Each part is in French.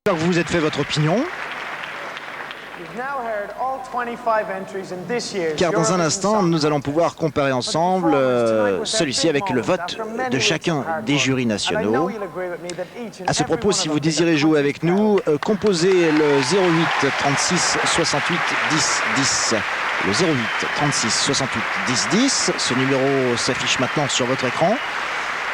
J'espère que vous vous êtes fait votre opinion. Car dans un instant, nous allons pouvoir comparer ensemble celui-ci avec le vote de chacun des jurys nationaux. À ce propos, si vous désirez jouer avec nous, composez le 08 36 68 10 10. Le 08 36 68 10 10. Ce numéro s'affiche maintenant sur votre écran.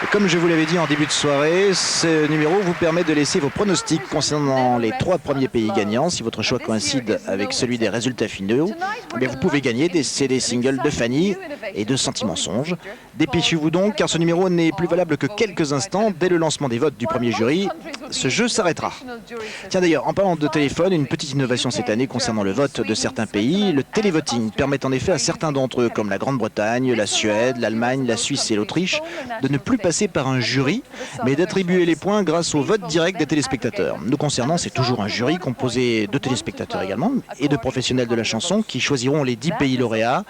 Et comme je vous l'avais dit en début de soirée, ce numéro vous permet de laisser vos pronostics concernant les 3 premiers pays gagnants. Si votre choix coïncide avec celui des résultats finaux, vous pouvez gagner des CD singles de Fanny et de Senti-Mensonge. Dépêchez-vous donc, car ce numéro n'est plus valable que quelques instants. Dès le lancement des votes du premier jury, ce jeu s'arrêtera. Tiens d'ailleurs, en parlant de téléphone, une petite innovation cette année concernant le vote de certains pays. Le télévoting permet en effet à certains d'entre eux, comme la Grande-Bretagne, la Suède, l'Allemagne, la Suisse et l'Autriche, de ne plus passer par un jury, mais d'attribuer les points grâce au vote direct des téléspectateurs. Nous concernant, c'est toujours un jury composé de téléspectateurs également et de professionnels de la chanson qui choisiront les 10 pays lauréats.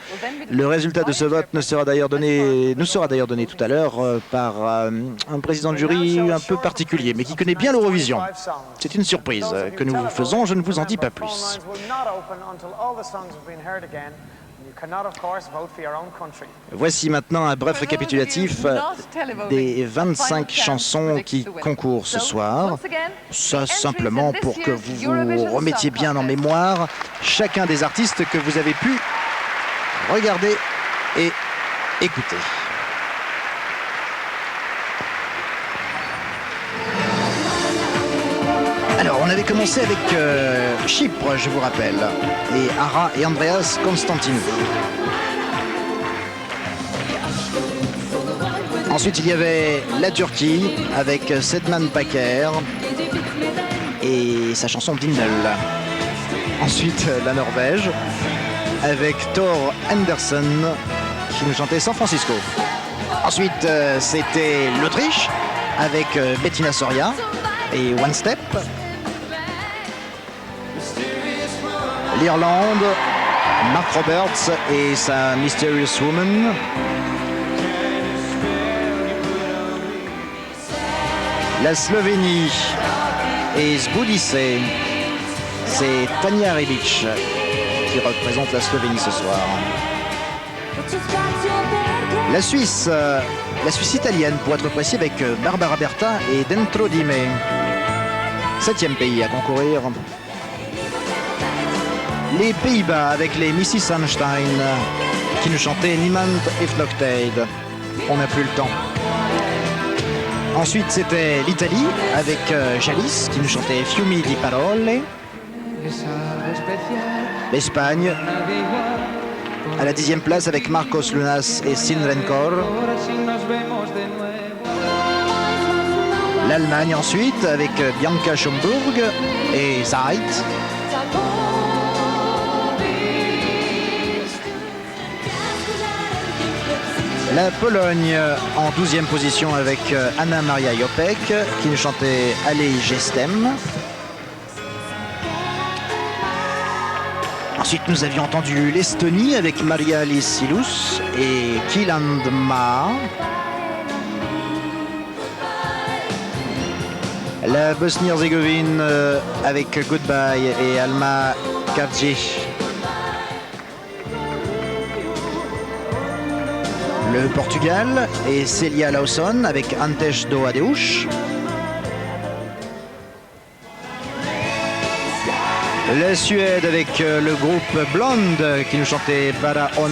Le résultat de ce vote nous sera d'ailleurs donné tout à l'heure par un président de jury un peu particulier, mais qui connaît bien l'Eurovision. C'est une surprise que nous vous faisons, je ne vous en dis pas plus. Voici maintenant un bref récapitulatif des 25 chansons qui concourent ce soir. Ça simplement pour que vous vous remettiez bien en mémoire chacun des artistes que vous avez pu regarder et écouter. Alors, on avait commencé avec Chypre, je vous rappelle, et Ara et Andreas Constantinou. Ensuite, il y avait la Turquie avec Sedman Paker et sa chanson Dindel. Ensuite, la Norvège avec Thor Anderson qui nous chantait San Francisco. Ensuite, c'était l'Autriche avec Bettina Soria et One Step. L'Irlande, Mark Roberts et sa Mysterious Woman. La Slovénie et Zbudice. C'est Tanja Rebic qui représente la Slovénie ce soir. La Suisse italienne pour être précis avec Barbara Berta et Dentro di Me. 7e pays à concourir. Les Pays-Bas avec les Mrs. Sunstein qui nous chantaient Niemand heeft nog tijd. On n'a plus le temps. Ensuite c'était l'Italie avec Jalis qui nous chantait Fiumi di parole. L'Espagne à la 10e place avec Marcos Lunas et Sin Rencor. L'Allemagne ensuite avec Bianca Schomburg et Zeit. La Pologne en 12e position avec Anna Maria Jopek qui nous chantait Allez Gestem. Ensuite nous avions entendu l'Estonie avec Maria Lissilus et Kilandma. La Bosnie-Herzégovine avec Goodbye et Alma Kadji. Le Portugal et Célia Lawson avec Antes do Adeus. La Suède avec le groupe Blonde qui nous chantait Para on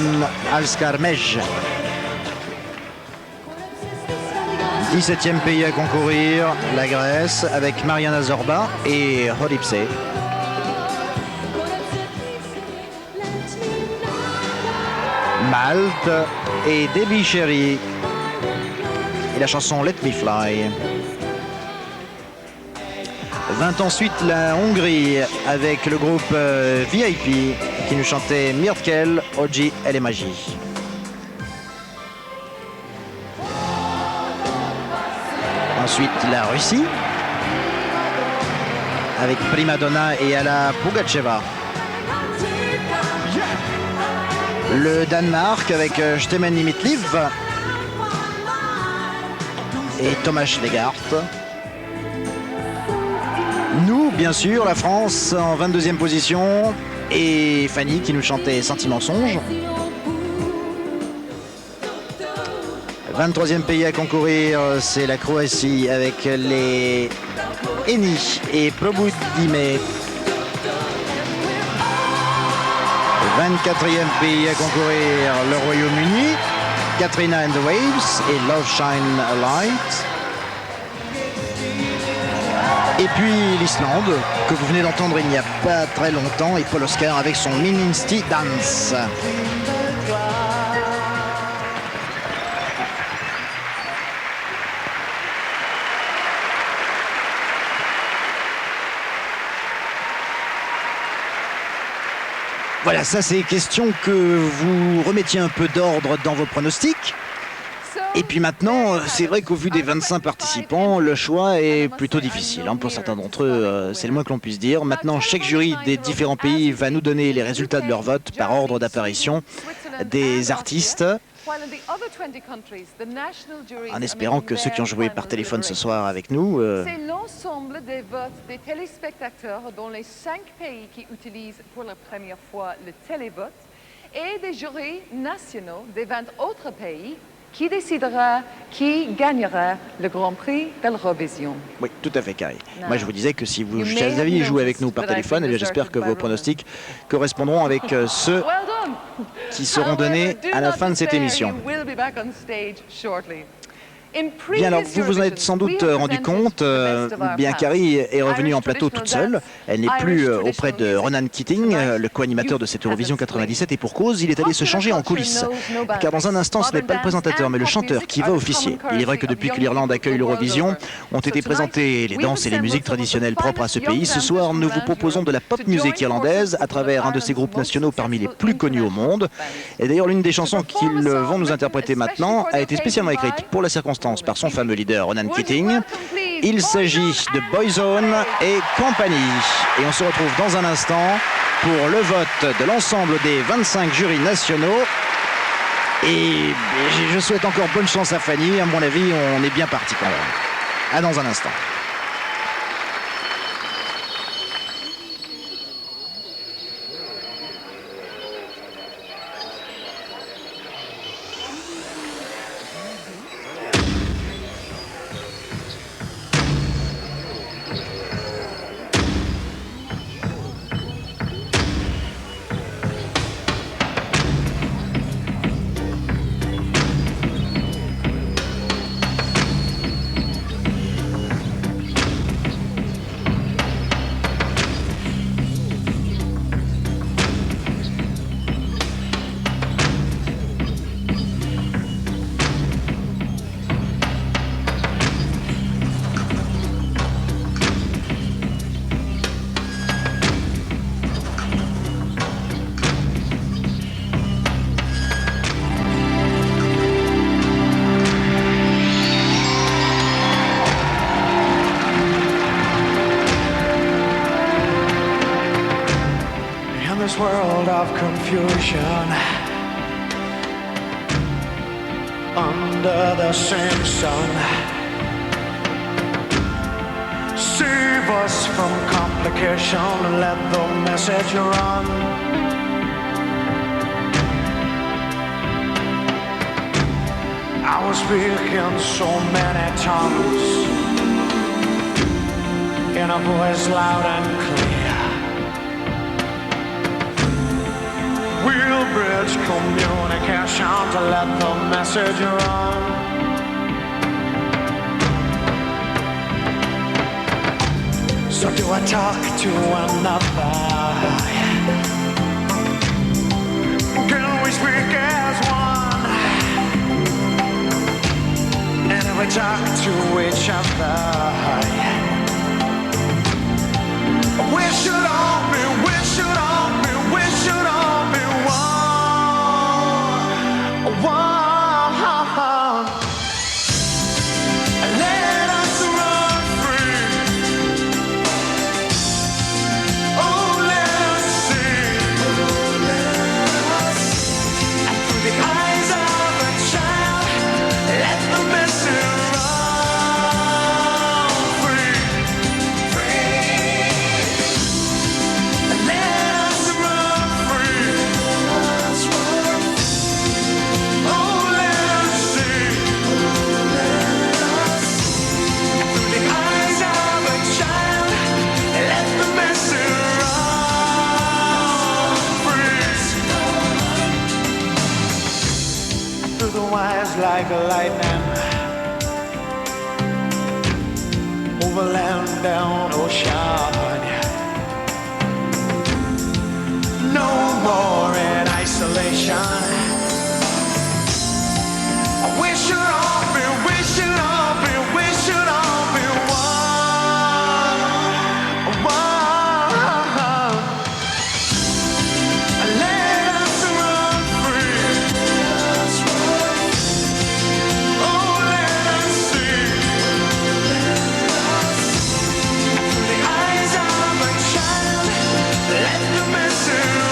Alskarmej. 17e pays à concourir, la Grèce avec Mariana Zorba et Horipse. Malte et Debbie Sherry et la chanson Let Me Fly. 20 ensuite la Hongrie avec le groupe VIP qui nous chantait Mirtkel, Oji et Magie. Ensuite la Russie avec Primadonna et Alla Pugacheva. Le Danemark avec Stemmen i mitt liv et Thomas Legart. Nous, bien sûr, la France en 22e position. Et Fanny qui nous chantait Sentiment Songe. 23e pays à concourir, c'est la Croatie avec les Eni et Probudime. 24e pays à concourir, le Royaume-Uni, Katrina and the Waves et Love Shine a Light. Et puis l'Islande, que vous venez d'entendre il n'y a pas très longtemps, et Paul Oscar avec son Mininsti Dance. Voilà, ça c'est question que vous remettiez un peu d'ordre dans vos pronostics. Et puis maintenant, c'est vrai qu'au vu des 25 participants, le choix est plutôt difficile. Pour certains d'entre eux, c'est le moins que l'on puisse dire. Maintenant, chaque jury des différents pays va nous donner les résultats de leur vote par ordre d'apparition des artistes, en espérant que ceux qui ont joué par téléphone ce soir avec nous... C'est l'ensemble des votes des téléspectateurs dans les 5 pays qui utilisent pour la première fois le télévote et des jurys nationaux des 20 autres pays qui décidera qui gagnera le Grand Prix de l'Eurovision. Oui, tout à fait, Carrie. Moi, je vous disais que si vous aviez joué avec nous par téléphone, eh bien, j'espère que vos pronostics correspondront avec ceux qui seront donnés à la fin de cette émission. Bien, alors vous vous en êtes sans doute rendu compte, bien Carrie est revenue en plateau toute seule. Elle n'est plus auprès de Ronan Keating, le co-animateur de cette Eurovision 97, et pour cause, il est allé se changer en coulisses. Car dans un instant, ce n'est pas le présentateur, mais le chanteur qui va officier. Il est vrai que depuis que l'Irlande accueille l'Eurovision, ont été présentées les danses et les musiques traditionnelles propres à ce pays. Ce soir, nous vous proposons de la pop music irlandaise à travers un de ces groupes nationaux parmi les plus connus au monde. Et d'ailleurs, l'une des chansons qu'ils vont nous interpréter maintenant a été spécialement écrite pour la circonstance par son fameux leader Ronan Keating. Il s'agit de Boyzone et compagnie. Et on se retrouve dans un instant pour le vote de l'ensemble des 25 jurys nationaux. Et je souhaite encore bonne chance à Fanny. À mon avis, on est bien parti quand même. À dans un instant. World of confusion under the same sun, save us from complication and let the message run. I was speaking so many tongues in a voice loud and clear. We'll bridge communication to let the message run. So do I talk to another? Can we speak as one? And if we talk to each other, we should all be, we should all be, we should all be one. Let us run free. Oh, let us see. And through the eyes of a child, let the message run free. like lightning over land down ocean. No more in isolation. We should all be, we should all be, we should all be one. Let us run free. Oh, let us see through the eyes of a child. Let the message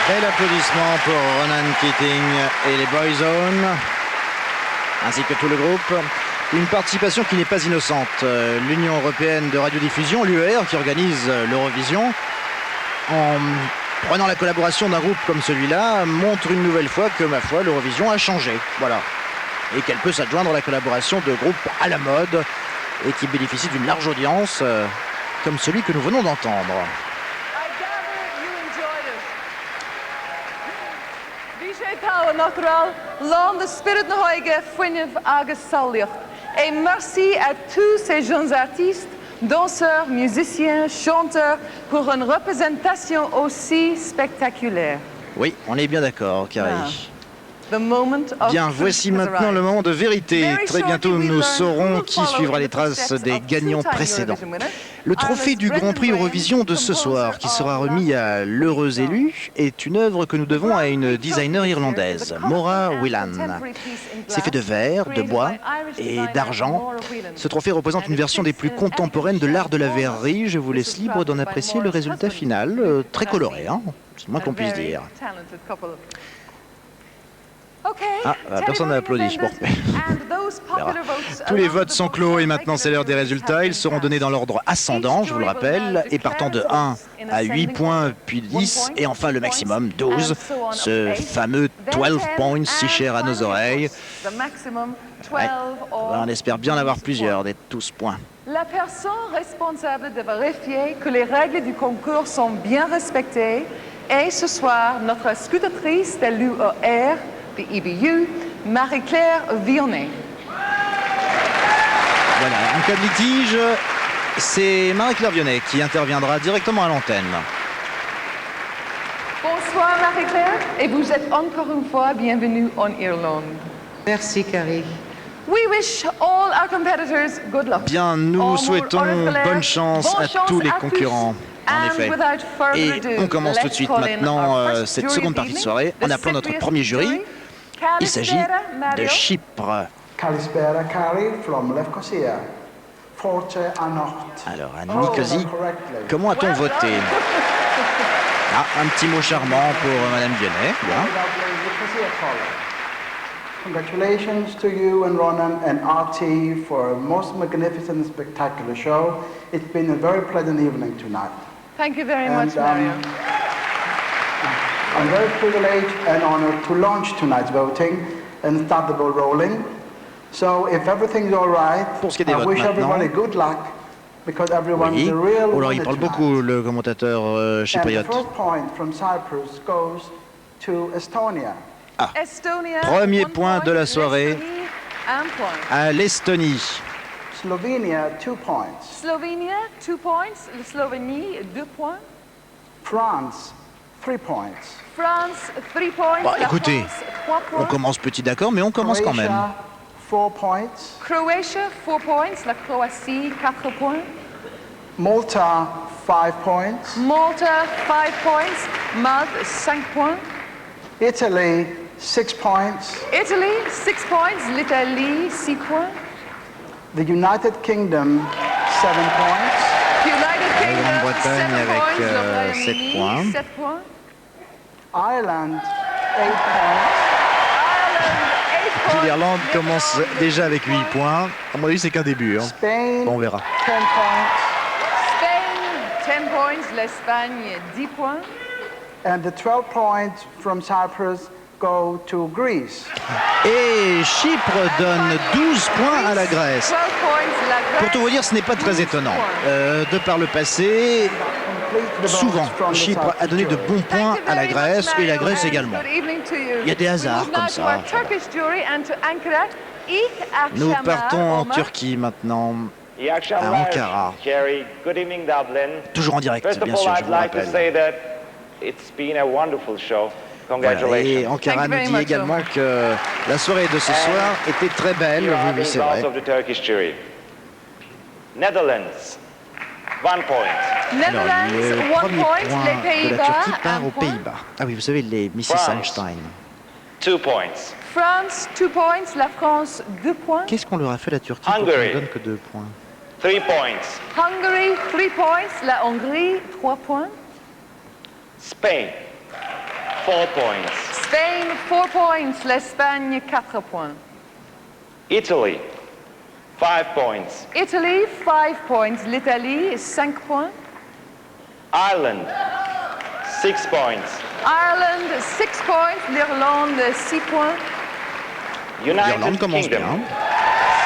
Bel applaudissement pour Ronan Keating et les Boyzone, ainsi que tout le groupe. Une participation qui n'est pas innocente. L'Union européenne de radiodiffusion, l'UER, qui organise l'Eurovision, en prenant la collaboration d'un groupe comme celui-là, montre une nouvelle fois que, ma foi, l'Eurovision a changé. Voilà. Et qu'elle peut s'adjoindre à la collaboration de groupes à la mode et qui bénéficient d'une large audience, comme celui que nous venons d'entendre. Natural, l'homme de spirit de hoige, fuinev agus salioch. Et merci à tous ces jeunes artistes, danseurs, musiciens, chanteurs, pour une représentation aussi spectaculaire. Oui, on est bien d'accord, Carrie. Bien, voici maintenant le moment de vérité. Très bientôt, nous saurons qui suivra les traces des gagnants précédents. Le trophée du Grand Prix Eurovision de ce soir, qui sera remis à l'heureux élu, est une œuvre que nous devons à une designer irlandaise, Maura Whelan. C'est fait de verre, de bois et d'argent. Ce trophée représente une version des plus contemporaines de l'art de la verrerie. Je vous laisse libre d'en apprécier le résultat final, très coloré, hein, c'est le moins qu'on puisse dire. Ah, personne n'a applaudi. Bon. Tous les votes sont clos et maintenant c'est l'heure des résultats. Ils seront donnés dans l'ordre ascendant, je vous le rappelle, et partant de 1 à 8 points, puis 10, et enfin le maximum, 12. Ce fameux 12 points si cher à nos oreilles. Ouais. On espère bien avoir plusieurs des 12 points. La personne responsable de vérifier que les règles du concours sont bien respectées est ce soir notre scrutatrice de l'UER, de EBU, Marie-Claire Vionnet. Voilà, en cas de litige, c'est Marie-Claire Vionnet qui interviendra directement à l'antenne. Bonsoir Marie-Claire, et vous êtes encore une fois bienvenue en Irlande. Merci Carrie. We wish all our competitors good luck. Bien, nous souhaitons bonne chance à tous les concurrents. En effet. Et on commence tout de suite maintenant cette seconde partie de soirée en appelant notre premier jury. Il s'agit de Chypre. Kalispera Kari from Lefkosia. Alors, à Nicosie, comment a-t-on voté? Ah, un petit mot charmant pour Madame Vionnet. Bien. Congratulations to you and Ronan and RT for a most magnificent, spectacular show. It's been a very pleasant evening tonight. Thank you very much, Mario. I'm very privileged and honored to launch tonight's voting and start the ball rolling. So if everything's all right, Pour ce qui est des I votes wish maintenant. everybody good luck because everyone's Oui. a real Oh là, il winner parle tonight. beaucoup, le commentateur And the chypriote. first point from Cyprus goes to Estonia. Estonia, Premier 1 point de la soirée. l'Estonie, 1 point. À l'Estonie. Slovenia, 2 points. Slovenia, 2 points. La Slovénie, 2 points. France, 3 points. France, 3 points. Bah, La écoutez, France, 3 points. On commence petit d'accord, mais on commence quand même. Croatia, 4 points. Croatia, 4 points. La Croatie, 4 points. Malta, 5 points. Malta, 5 points. Malte, 5 points. Italy, 6 points. Italy, 6 points. L'Italie, 6 points. The United Kingdom, 7 points. United Kingdom, Grande-Bretagne 7 avec, points. Le 7 Royaume-Uni, points. 7 points. Ireland, 8 points. Ireland, 8 Puis points. l'Irlande commence déjà avec 8 points. À mon avis, c'est qu'un début. Hein. Spain, Bon, on verra. 10 points. Spain, 10 points. L'Espagne, 10 points. And the 12 points from Cyprus go to Greece. Et Chypre donne 12 points à la Grèce. 12 points. La Grèce, Pour tout vous dire, ce n'est pas très 12 étonnant. points. De par le passé, Complete the votes souvent, from the Chypre a Cyprus donné de jury. bons points Thank you à la very Grèce much, et la Mario, Grèce and également. good evening to you. Il y a des hasards We move comme now to ça. our Turkish jury and to Ankara. İlk Nous akşamlar partons en olmak- Turquie maintenant, İyi à akşamlar Ankara. Jerry. Good evening, Dublin. Toujours en direct, First of bien all, sûr, je I'd vous like to rappelle. say that it's been a wonderful show. Voilà, et Congratulations. Ankara Thank you nous very dit much, également Omar. que la soirée de ce soir était très belle. Here are Oui, the oui, c'est results vrai. of the Turkish jury. Netherlands, 1 point. Alors, Netherlands, le 1 premier point. point Les de la Pays-Bas, Turquie 1 part aux point. Pays-Bas. Ah oui, vous savez, les Mrs. France. Einstein. 2 points. France, 2 points. La France, 2 points. Qu'est-ce qu'on leur a fait la Turquie pour qu'on Hungary. ne donne que 2 points? 3 points. Hungary, 3 points. La Hongrie, 3 points. Spain, 4 points. Spain, 4 points. L'Espagne, 4 points. Italy, 5 points. Italy, 5 points. L'Italie, 5 points. Ireland, 6 points. Ireland, 6 points. L'Irlande, 6 points. L'Irlande United commence Kingdom, bien.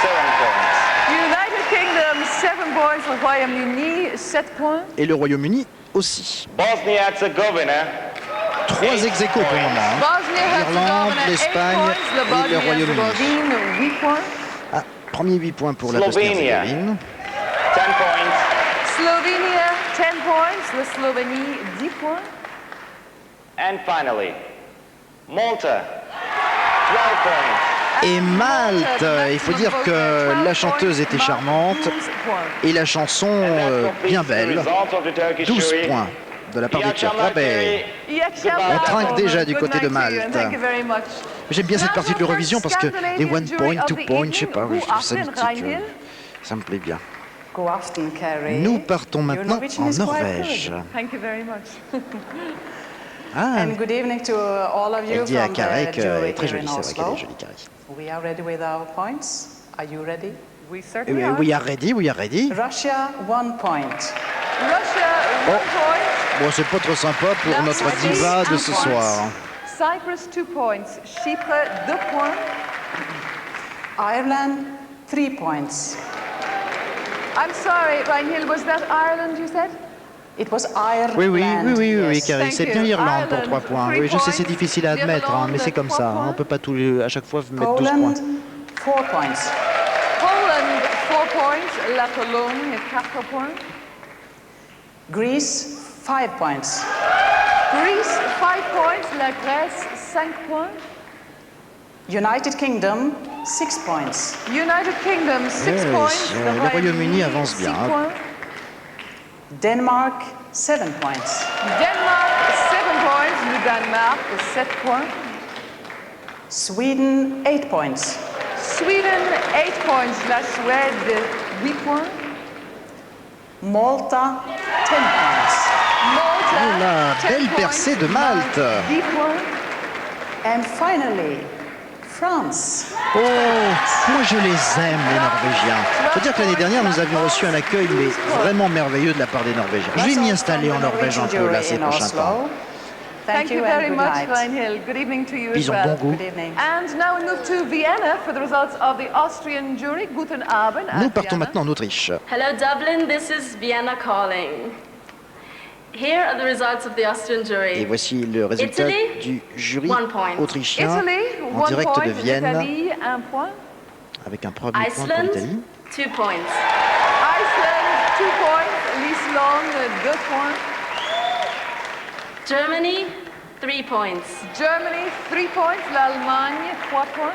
7 points. United Kingdom, 7 points. Le Royaume-Uni, 7 points. Et le Royaume-Uni aussi. Bosnia-Herzegovina, 3 ex aequo pour le moment. hein. Bosnie-Herzégovine, L'Irlande, 8 l'Espagne points. Le et le Royaume-Uni. Bosnie-Herzégovine, 8 points. Ah, premier 8 points pour la Slovenia. Bosnie-Herzégovine. 10 points. Slovenia, 10 points. La Slovénie, 10 points. And finally, Malta, 12 points. Et Malte, il faut dire que la chanteuse était charmante et la chanson bien belle. 12 points de la part des Turcs. Ah ben, On trinque déjà du côté de Malte. J'aime bien cette partie de l'Eurovision parce que les 1 point, 2 points, je sais pas, je trouve ça mythique. Ça me plaît bien. Nous partons maintenant en Norvège. Thank you very much. Ah, And good evening to all of you elle dit à from Carré the qu'elle jury est très here jolie, in c'est vrai qu'elle est Oslo. jolie, Carré. We are ready with our points. Are you ready? We certainly are. We are ready, we are ready. Russia, 1 point. Russia, 1 point. Bon, c'est pas trop sympa pour La notre Suède, diva de 1 ce point. soir. Cyprus, 2 points. Chypre, 2 points. Ireland, 3 points. I'm sorry, Reinhild, was that Ireland you said? It was Ireland. Oui, yes. Carré, Thank c'est you. bien l'Irlande pour Ireland, 3 points. 3 Oui, je sais, c'est points. difficile à admettre, hein, mais c'est comme ça. L'Irlande, On peut pas à chaque fois mettre 12 Poland, points. 4 points. Poland, 4 points. La Pologne, 4 points. Greece, 5 points. Greece, 5 points. La Grèce, 5 points. United Kingdom, 6 points. United Kingdom, 6 points. le Royaume-Uni avance bien, 6 hein. points. Denmark, 7 points. Denmark, 7 points. Le Danemark, 7 points. Sweden, 8 points. Sweden, 8 points. La Suède, 8 points. Malta, 10 points. Malta, Oh là, 10 belle points. percée de Malte. 10 points. And finally, France. Oh, moi je les aime, les Norvégiens. Faut dire que l'année dernière, nous avions reçu un accueil mais vraiment merveilleux de la part des Norvégiens. Je vais m'y installer en Norvège un peu là ces prochains temps. Thank you and very good much, night. Reinhild. Good evening to you Ils as ont well. bon goût. Good evening. And now we move to Vienna for the results of the Austrian jury. Guten Abend. Nous at partons Vienna. maintenant en Autriche. Hello Dublin, this is Vienna calling. Here are the results of the Austrian Et jury. voici le résultat Italy, du jury 1 point. autrichien Italy, en 1 direct point. de Vienne, L'Italie, 1 point. avec un premier point pour Iceland, l'Italie. 2 points. Iceland, 2 points. L'Islande, 2 points. Germany, 3 points. Germany, 3 points. L'Allemagne, 3 points.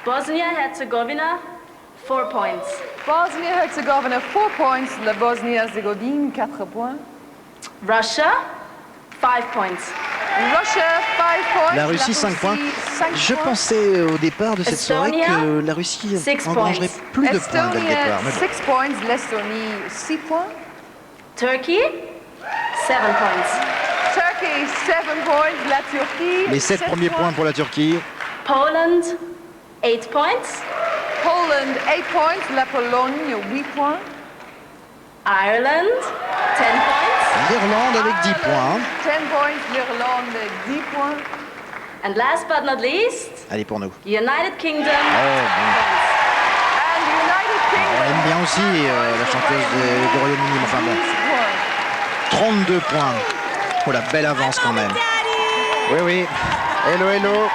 Bosnia-Herzegovina, 4 points. Bosnie-Herzegovina, 4 points. La Bosnie-Herzégovine, 4 points. Russia, 5 points. Russia, 5 points. La Russie, 5 points. 5 Je points. pensais au départ de cette soirée Estonia, que la Russie 6 engrangerait points. plus de points dès le Estonia, départ. Mais bon. 6 points. L'Estonie, 6 points. Turkey, 7 points. Turkey, 7 points. La Turquie, Les 7 7 premiers points pour la Turquie. Poland, 8 points. Poland, 8 points. La Pologne, 8 points. Ireland, 10 points. L'Irlande avec 10 points. 10 points. L'Irlande, 10 points. And last but not least, Allez pour nous. United Kingdom, And the United Kingdom. On aime bien aussi la chanteuse du Royaume-Uni. Enfin bon, 32 points. Oh la belle avance quand même. Oui, oui. Hello, hello.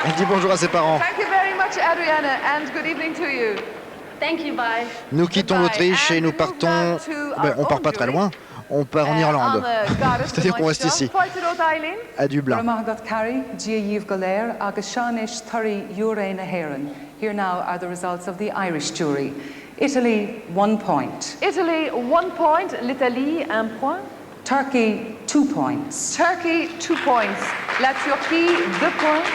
Elle dit bonjour à ses parents. Thank you very much, Adriana, and good evening to you. thank you, bye. Nous quittons l'Autriche et nous partons... Ben, on part pas très loin. On part en Irlande. C'est-à-dire qu'on reste ici, à Dublin. Ramagat Carey, Gia Yves Golair, agus Shanish Turi Ure na Heron. Here now are the results of the Irish jury. Italy, 1 point. Italy, 1 point. L'Italie, 1 point. Turkey, 2 points. Turkey, 2 points. La Turquie, 2 points.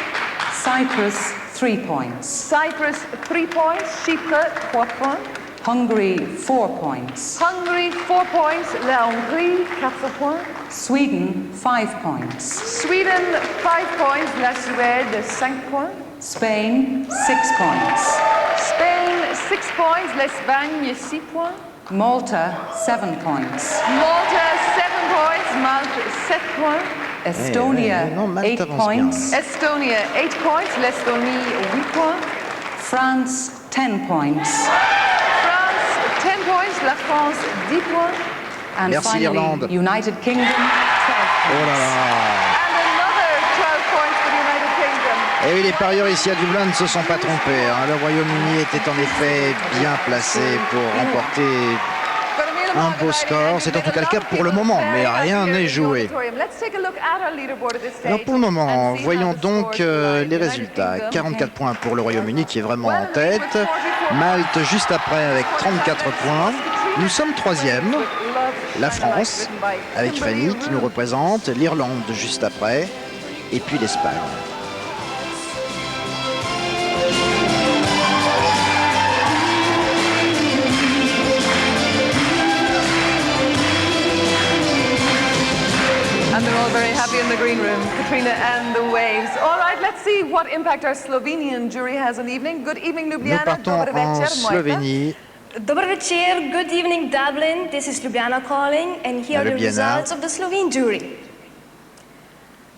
Cyprus, 3 points. Cyprus, 3 points. Chypre, 3 points. Hungary, 4 points. Hungary, 4 points. La Hongrie, 4 points. Sweden, 5 points. Sweden, 5 points. La Suède, 5 points. Spain, 6 points. Spain, 6 points. L'Espagne, 6 points. Malta, 7 points. Malta, 7 points. Malte, 7 points. Estonia, non, Malte 8 avance points. Estonia, 8 points. L'Estonie, 8 points. France, 10 points. France, 10 points. La France, 10 points. And Merci, finally, l'Irlande. United Kingdom, 12 Oh points. là là. And another 12 points for the United Kingdom. Et oui, les parieurs ici à Dublin ne se sont pas trompés. Le Royaume-Uni était en effet bien placé pour remporter un beau score. C'est en tout cas le cas pour le moment, mais rien n'est joué. Alors pour le moment, voyons donc les résultats. 44 points pour le Royaume-Uni qui est vraiment en tête. Malte juste après avec 34 points. Nous sommes troisième. La France avec Fanny qui nous représente. L'Irlande juste après. Et puis l'Espagne. And they're all very happy in the green room, Katrina and the waves. All right, let's see what impact our Slovenian jury has on the evening. Good evening, Nous Ljubljana. partons Dobar en večer, Mojca. Slovénie. Dobar večer, good evening Dublin. This is Ljubljana calling, and here are the Ljubljana. results of the Slovene jury.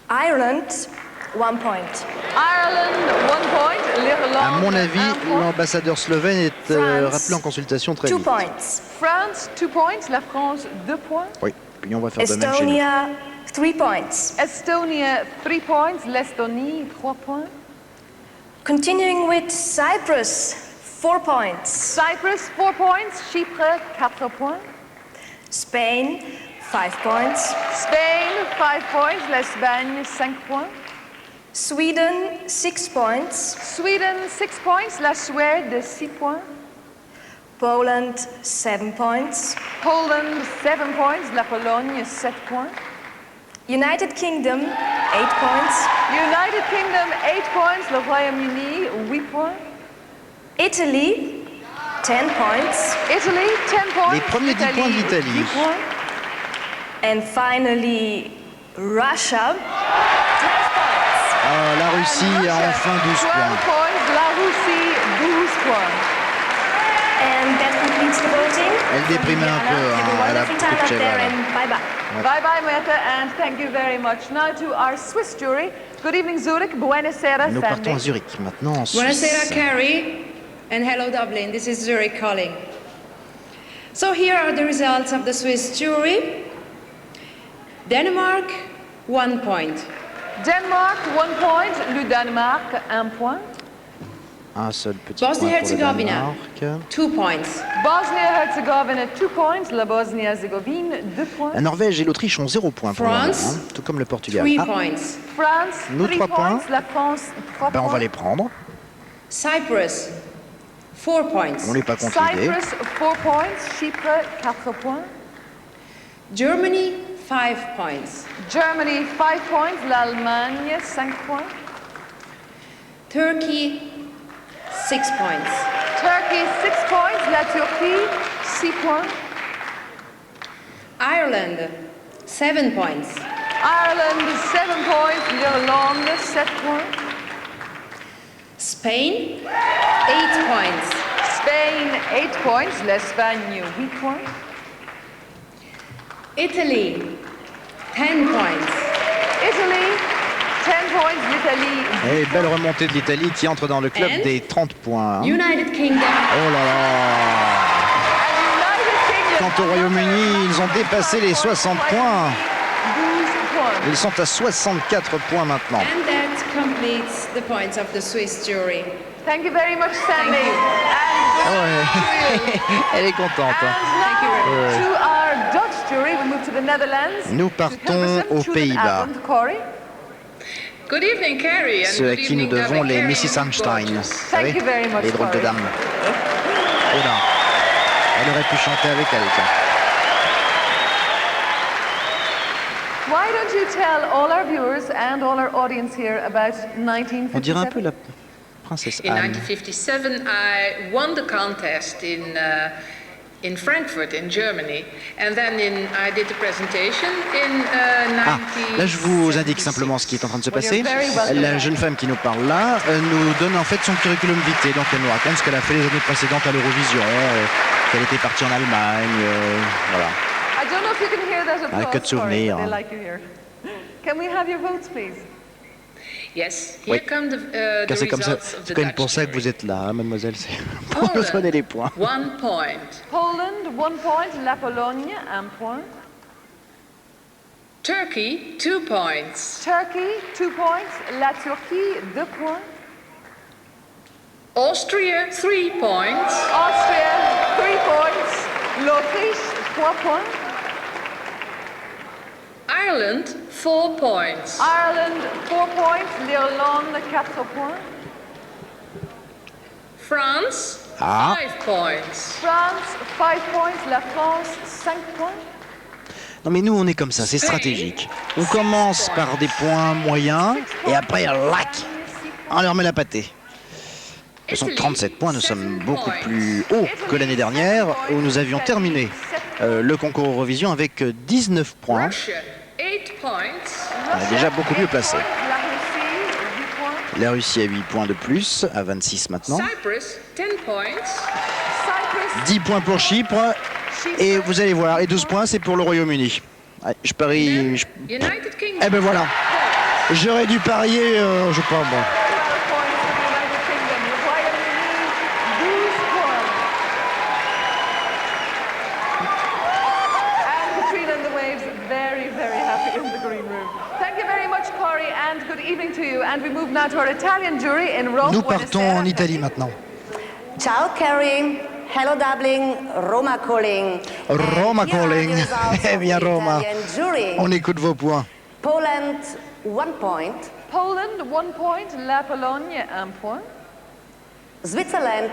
Ireland, 1 point. Ireland, 1 point. L'Irlande, À mon avis, 1 point. l'ambassadeur slovène est France, rappelé en consultation très 2 vite. points. France, 2 points. La France, 2 points. Oui, puis on va faire de même chez nous. Estonia, 3 points. Estonia, 3 points. L'Estonie, 3 points. Continuing with Cyprus, 4 points. Cyprus, 4 points. Chypre, 4 points. Spain, 5 points. Spain, 5 points. L'Espagne, 5 points. Sweden, 6 points. Sweden, 6 points. La Suède, 6 points. Poland, 7 points. Poland, 7 points. La Pologne, 7 points. United Kingdom, 8 points. United Kingdom, 8 points. Le Royaume-Uni, 8 points. Italy, 10 points. Italy, 10 points. Les premiers 10 points de l'Italie. 10 points. And finally, Russia, 12 points. Ah, la Russie a enfin 12 12 points. points. La Russie, 12 points. And that completes the voting. Elle déprimait un peu, Have a hein, à la wonderful time out Kucheva, there là. and bye-bye. Bye bye, Moeta, and thank you very much. Now to our Swiss jury. Good evening, Zurich. Buenos Aires, Nous partons à Sandy. Zurich maintenant en Buonasera, Suisse. Carrie, and hello, Dublin. This is Zurich calling. So here are the results of the Swiss jury. Denmark, 1 point. Denmark, 1 point. Le Danemark, 1 point. Un seul petit point pour le Bosnie-Herzegovina, Danemark. 2 points. Bosnia-Herzegovina, 2 points. La Bosnie-Herzégovine, 2 points. La Norvège et l'Autriche ont 0 point pour le moment, France, hein, tout comme le Portugal. 3 Ah, points. France, Nous, 3 3 points. points. La France, 3 ben, on points. va les prendre. Cyprus, 4 points. On n'est pas contre l'idée. Cyprus, 4 points. Chypre, 4 points. Germany, 5 points. Germany, 5 points. L'Allemagne, 5 points. Turkey, 6 points. Turkey, 6 points. La Turquie, 6 points. Ireland, 7 points. Ireland, 7 points. L'Irlande, 7 points. Spain, 8 points. Spain, 8 points. L'Espagne, 8 points. Italy, 10 points. Italy, 10 points. L'Italie, Et belle remontée de l'Italie qui entre dans le club And des 30 points. United Kingdom, Oh là là! United Kingdom. Quant au Royaume-Uni, ils ont dépassé les 60 points. 12 points. Ils sont à 64 points maintenant. and that completes the points of the Swiss jury. Thank you very much, Sandy. Ah ouais. Elle est contente. hein. And now, to our Dutch jury, we move to the Netherlands. Nous to partons Hilversum, aux to Pays-Bas. Avond, Corey. Good evening, Carrie. And Ceux à good qui nous evening, devons Dublin. les Carrie, Mrs. you're Einstein. gorgeous. Vous Thank savez, you very much, les drôles de Corey. dames. Oh là. Elle aurait pu chanter avec elle. tiens. Why don't you tell all our viewers and all our audience here about 1957? On dirait un peu la princesse In Anne. 1957, I won the contest in Frankfurt, in Germany, and then I did the presentation in Ah, là je vous indique simplement ce qui est en train de se passer. La jeune femme qui nous parle là nous donne en fait son curriculum vitae, donc elle nous raconte ce qu'elle a fait les années précédentes à l'Eurovision, qu'elle était partie en Allemagne, voilà. I don't know if you can hear that applause, que de Corey, souvenirs, but they hein. like you here. Can we have your votes, please? Yes, Oui. here come Car the c'est comme ça, results of c'est the quand même Dutch pour ça que jury. vous êtes là, hein, mademoiselle, c'est pour nous Poland, donner les points. 1 point. Poland, 1 point. La Pologne, 1 point. Turkey, 2 points. Turkey, 2 points. La Turquie, 2 points. Austria, 3 points. Austria, 3 points. L'Autriche, 3 points. Ireland, 4 points. Ireland, 4 points. L'Irlande, 4 points. France, Ah. 5 points. France, 5 points. La France, 5 points. Non mais nous on est comme ça, c'est stratégique. On commence par des points moyens et après, lac, on leur met la pâtée. Ce sont 37 points, nous sommes beaucoup plus hauts que l'année dernière où nous avions terminé le concours Eurovision avec 19 points. Russia, 8 points. On est déjà beaucoup mieux placé. La Russie, 8 points. La Russie a 8 points de plus, à 26 maintenant. Cyprus, 10 points. Cyprus, 10 points pour Chypre et vous allez voir, et 12 points c'est pour le Royaume-Uni. Ouais, je parie... United Kingdom. Eh ben voilà, j'aurais dû parier, je sais pas bon. 12 points for the United Kingdom. Le Royaume-Uni, 12 points. And Katrina and the Waves, very, very happy in the green room. Thank you very much, Corey, and good evening to you. And we move now to our Italian jury in Rome. Nous Buenos partons Aires. en Italie maintenant. Ciao, Carrie. Hello, Dublin. Roma calling. Roma And here are calling. the results Eh of bien the Roma, Italian jury. on écoute vos points. Poland, 1 point. Poland, 1 point. La Pologne, 1 point. Switzerland,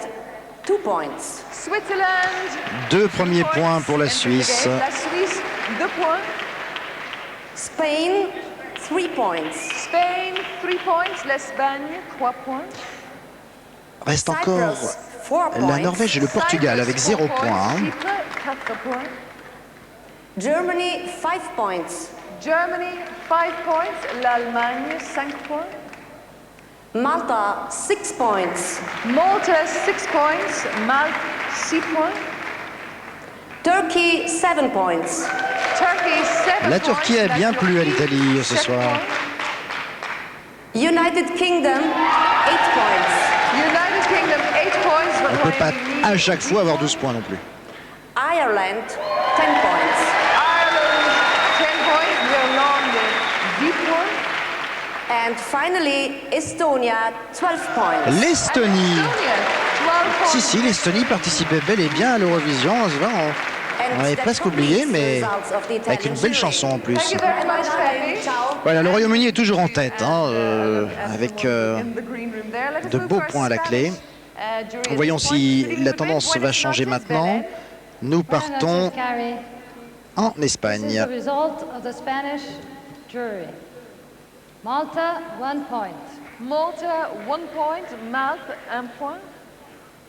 2 points. Switzerland, Deux premiers 2 points pour la into the Suisse. game. La Suisse, 2 points. Spain, 3 points. Spain, 3 points. L'Espagne, 3 points. Reste encore points. La Norvège et le Portugal avec 0 points. Chypre, 4 points. Germany, 5 points. Germany, 5 points. L'Allemagne, 5 points. Malta, 6 points. Malta, 6 points. Malte, 6 points. Turkey, 7 points. Turkey, 7 La Turquie a bien plu à l'Italie ce soir. United Kingdom, 8 points. United Kingdom, 8 points. On ne peut pas à chaque fois avoir 12 points non plus. Ireland, 10 points. Ireland, 10 points. L'Irlande, 10 points. And finally, Estonia, 12 points. L'Estonie. Estonia, 12 points. Si, l'Estonie participait bel et bien à l'Eurovision. On avait presque oublié, mais avec une belle chanson en plus. Thank you very much, Fabby. Voilà, le Royaume-Uni est toujours en tête, avec In the green room there. Let us de move beaux to our points à la clé. Spanish, jury at Voyons this point. si Good evening, la Madrid. tendance va Buenas changer noches, maintenant. Bebe. Nous partons en Espagne. This is the result of the Spanish jury. Malta, 1 point. Malta, 1 point. Malte, 1 point.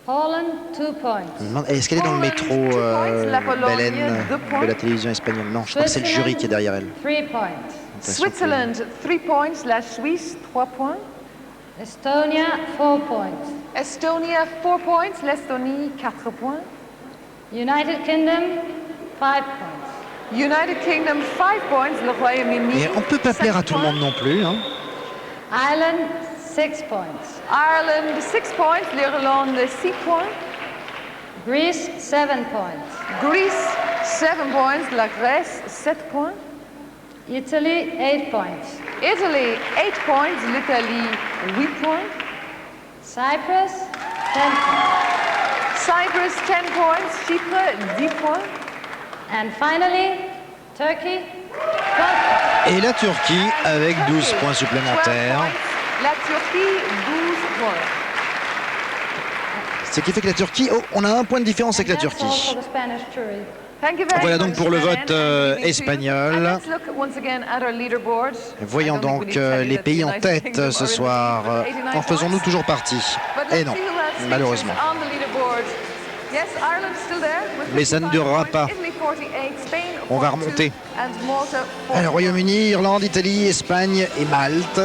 Poland, 2 points. Je me demande, est-ce qu'elle est dans le métro, Belen, de la télévision espagnole? Non, je crois que c'est le jury qui est derrière elle. 3 points. Switzerland, 3 points. La Suisse, 3 points. Estonia, 4 points. Estonia, 4 points. L'Estonie, 4 points. United Kingdom, 5 points. United Kingdom, 5 points. Le Royaume-Uni, Et on ne peut pas plaire à tout le monde non plus. Hein. Ireland, 6 points. Ireland, 6 points. L'Irlande, 6 points. Greece, 7 points. Greece, 7 points. La Grèce, 7 points. Italy, 8 points. Italy, 8 points. L'Italie, 8 points. Cyprus, 10 points. Cyprus, 10 points. Chypre, 10 points. And finally, Turkey, 12 points. Et la Turquie avec 12 points 12 supplémentaires. points. La Turquie, 12 points. Ce qui fait que la Turquie, on a un point de différence avec la That's all Turquie. for the Spanish jury. Thank you very Voilà donc much, pour le Belen, vote and good evening to you. espagnol. And let's look once again at our leaderboard. Voyons I don't think we donc need to tell you les that pays the en United tête Kingdom ce are in the soir. lead with 89 En faisons-nous points. toujours partie? But Eh let's non, see who has features malheureusement. on the leaderboard. Yes, Ireland still there with Mais ça ne 55 durera points. pas. Italy 48, Spain On va 42, remonter. and Malta 41. Alors Royaume-Uni, Irlande, Italie, Espagne et Malte.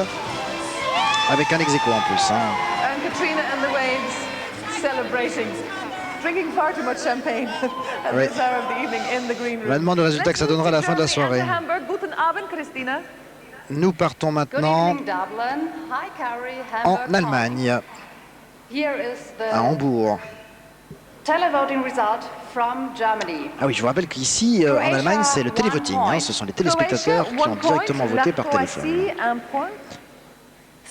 Avec un ex-aequo en plus. Hein. And Katrina and the Waves celebrating, drinking far too much champagne at Oui. this hour of the evening in the green room. On va demander le résultat que ça donnera à la fin de la soirée. Let's move to Germany and to Hamburg. Guten Abend, Christina. Nous partons Good maintenant evening, Dublin. Hi, Carrie. en Hamburg. Allemagne, Here is à the Hambourg. televoting result from Germany. Ah oui, je vous rappelle qu'ici, en Allemagne, c'est le télévoting. Hein. Ce sont les téléspectateurs qui ont directement voté par téléphone. Croatie, 1 point.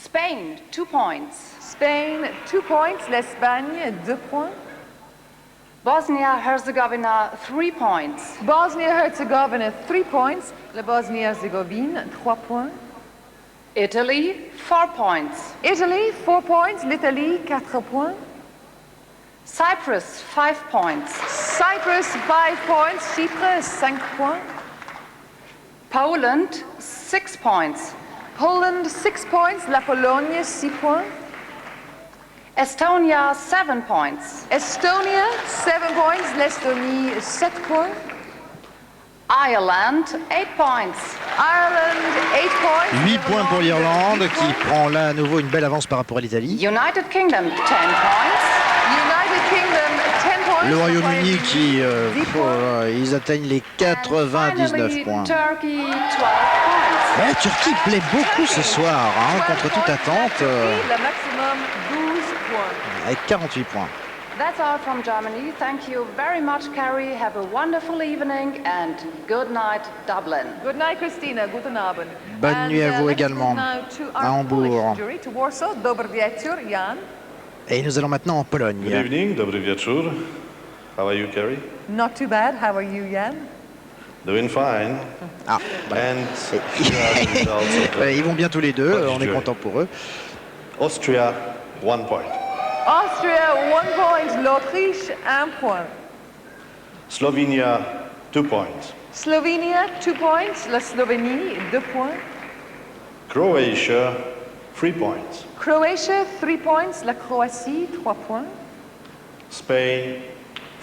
Spain, 2 points. Spain, 2 points. L'Espagne, 2 points. Bosnia-Herzegovina, 3 points. Bosnia-Herzegovina, 3 points. La Bosnie-Herzégovine, 3 points. Italy, 4 points. Italy, 4 points. L'Italie, 4 points. Cyprus, 5 points. Cyprus, 5 points. Chypre, 5 points. Poland, 6 points. Poland, 6 points. La Pologne, 6 points. Estonia, 7 points. Estonia, 7 points. L'Estonie, 7 points. Ireland, 8 points. Ireland, 8 points. 8 points pour l'Irlande qui prend là à nouveau une belle avance par rapport à l'Italie. United Kingdom, 10 points. United Kingdom, 10 points. Le Royaume-Uni qui, 10 points. ils atteignent les 99 points. Turkey, 12 points. La Turquie plaît beaucoup ce soir, hein, contre toute attente, Le maximum, 12 points. avec 48 points. That's all from Germany. Thank you very much, Carrie. Have a wonderful evening and good night, Dublin. Good night, Christina. Guten Abend. Bonne nuit à vous let's également, move now to à our Hambourg. Polish jury, to Warsaw. Dobry wieczór, Jan. Et nous allons maintenant en Pologne. Good evening, dobry wieczór. How are you, Carrie? Not too bad. How are you, Jan? Doing fine. Ah, And here are the results of the Ils vont bien tous les deux, Polish on est jury. content pour eux. Austria, 1 point. Austria, 1 point. L'Autriche, 1 point. Slovenia, 2 points. Slovenia, 2 points. La Slovénie, 2 points. Croatia, 3 points. Croatia, 3 points. La Croatie, 3 points. Spain,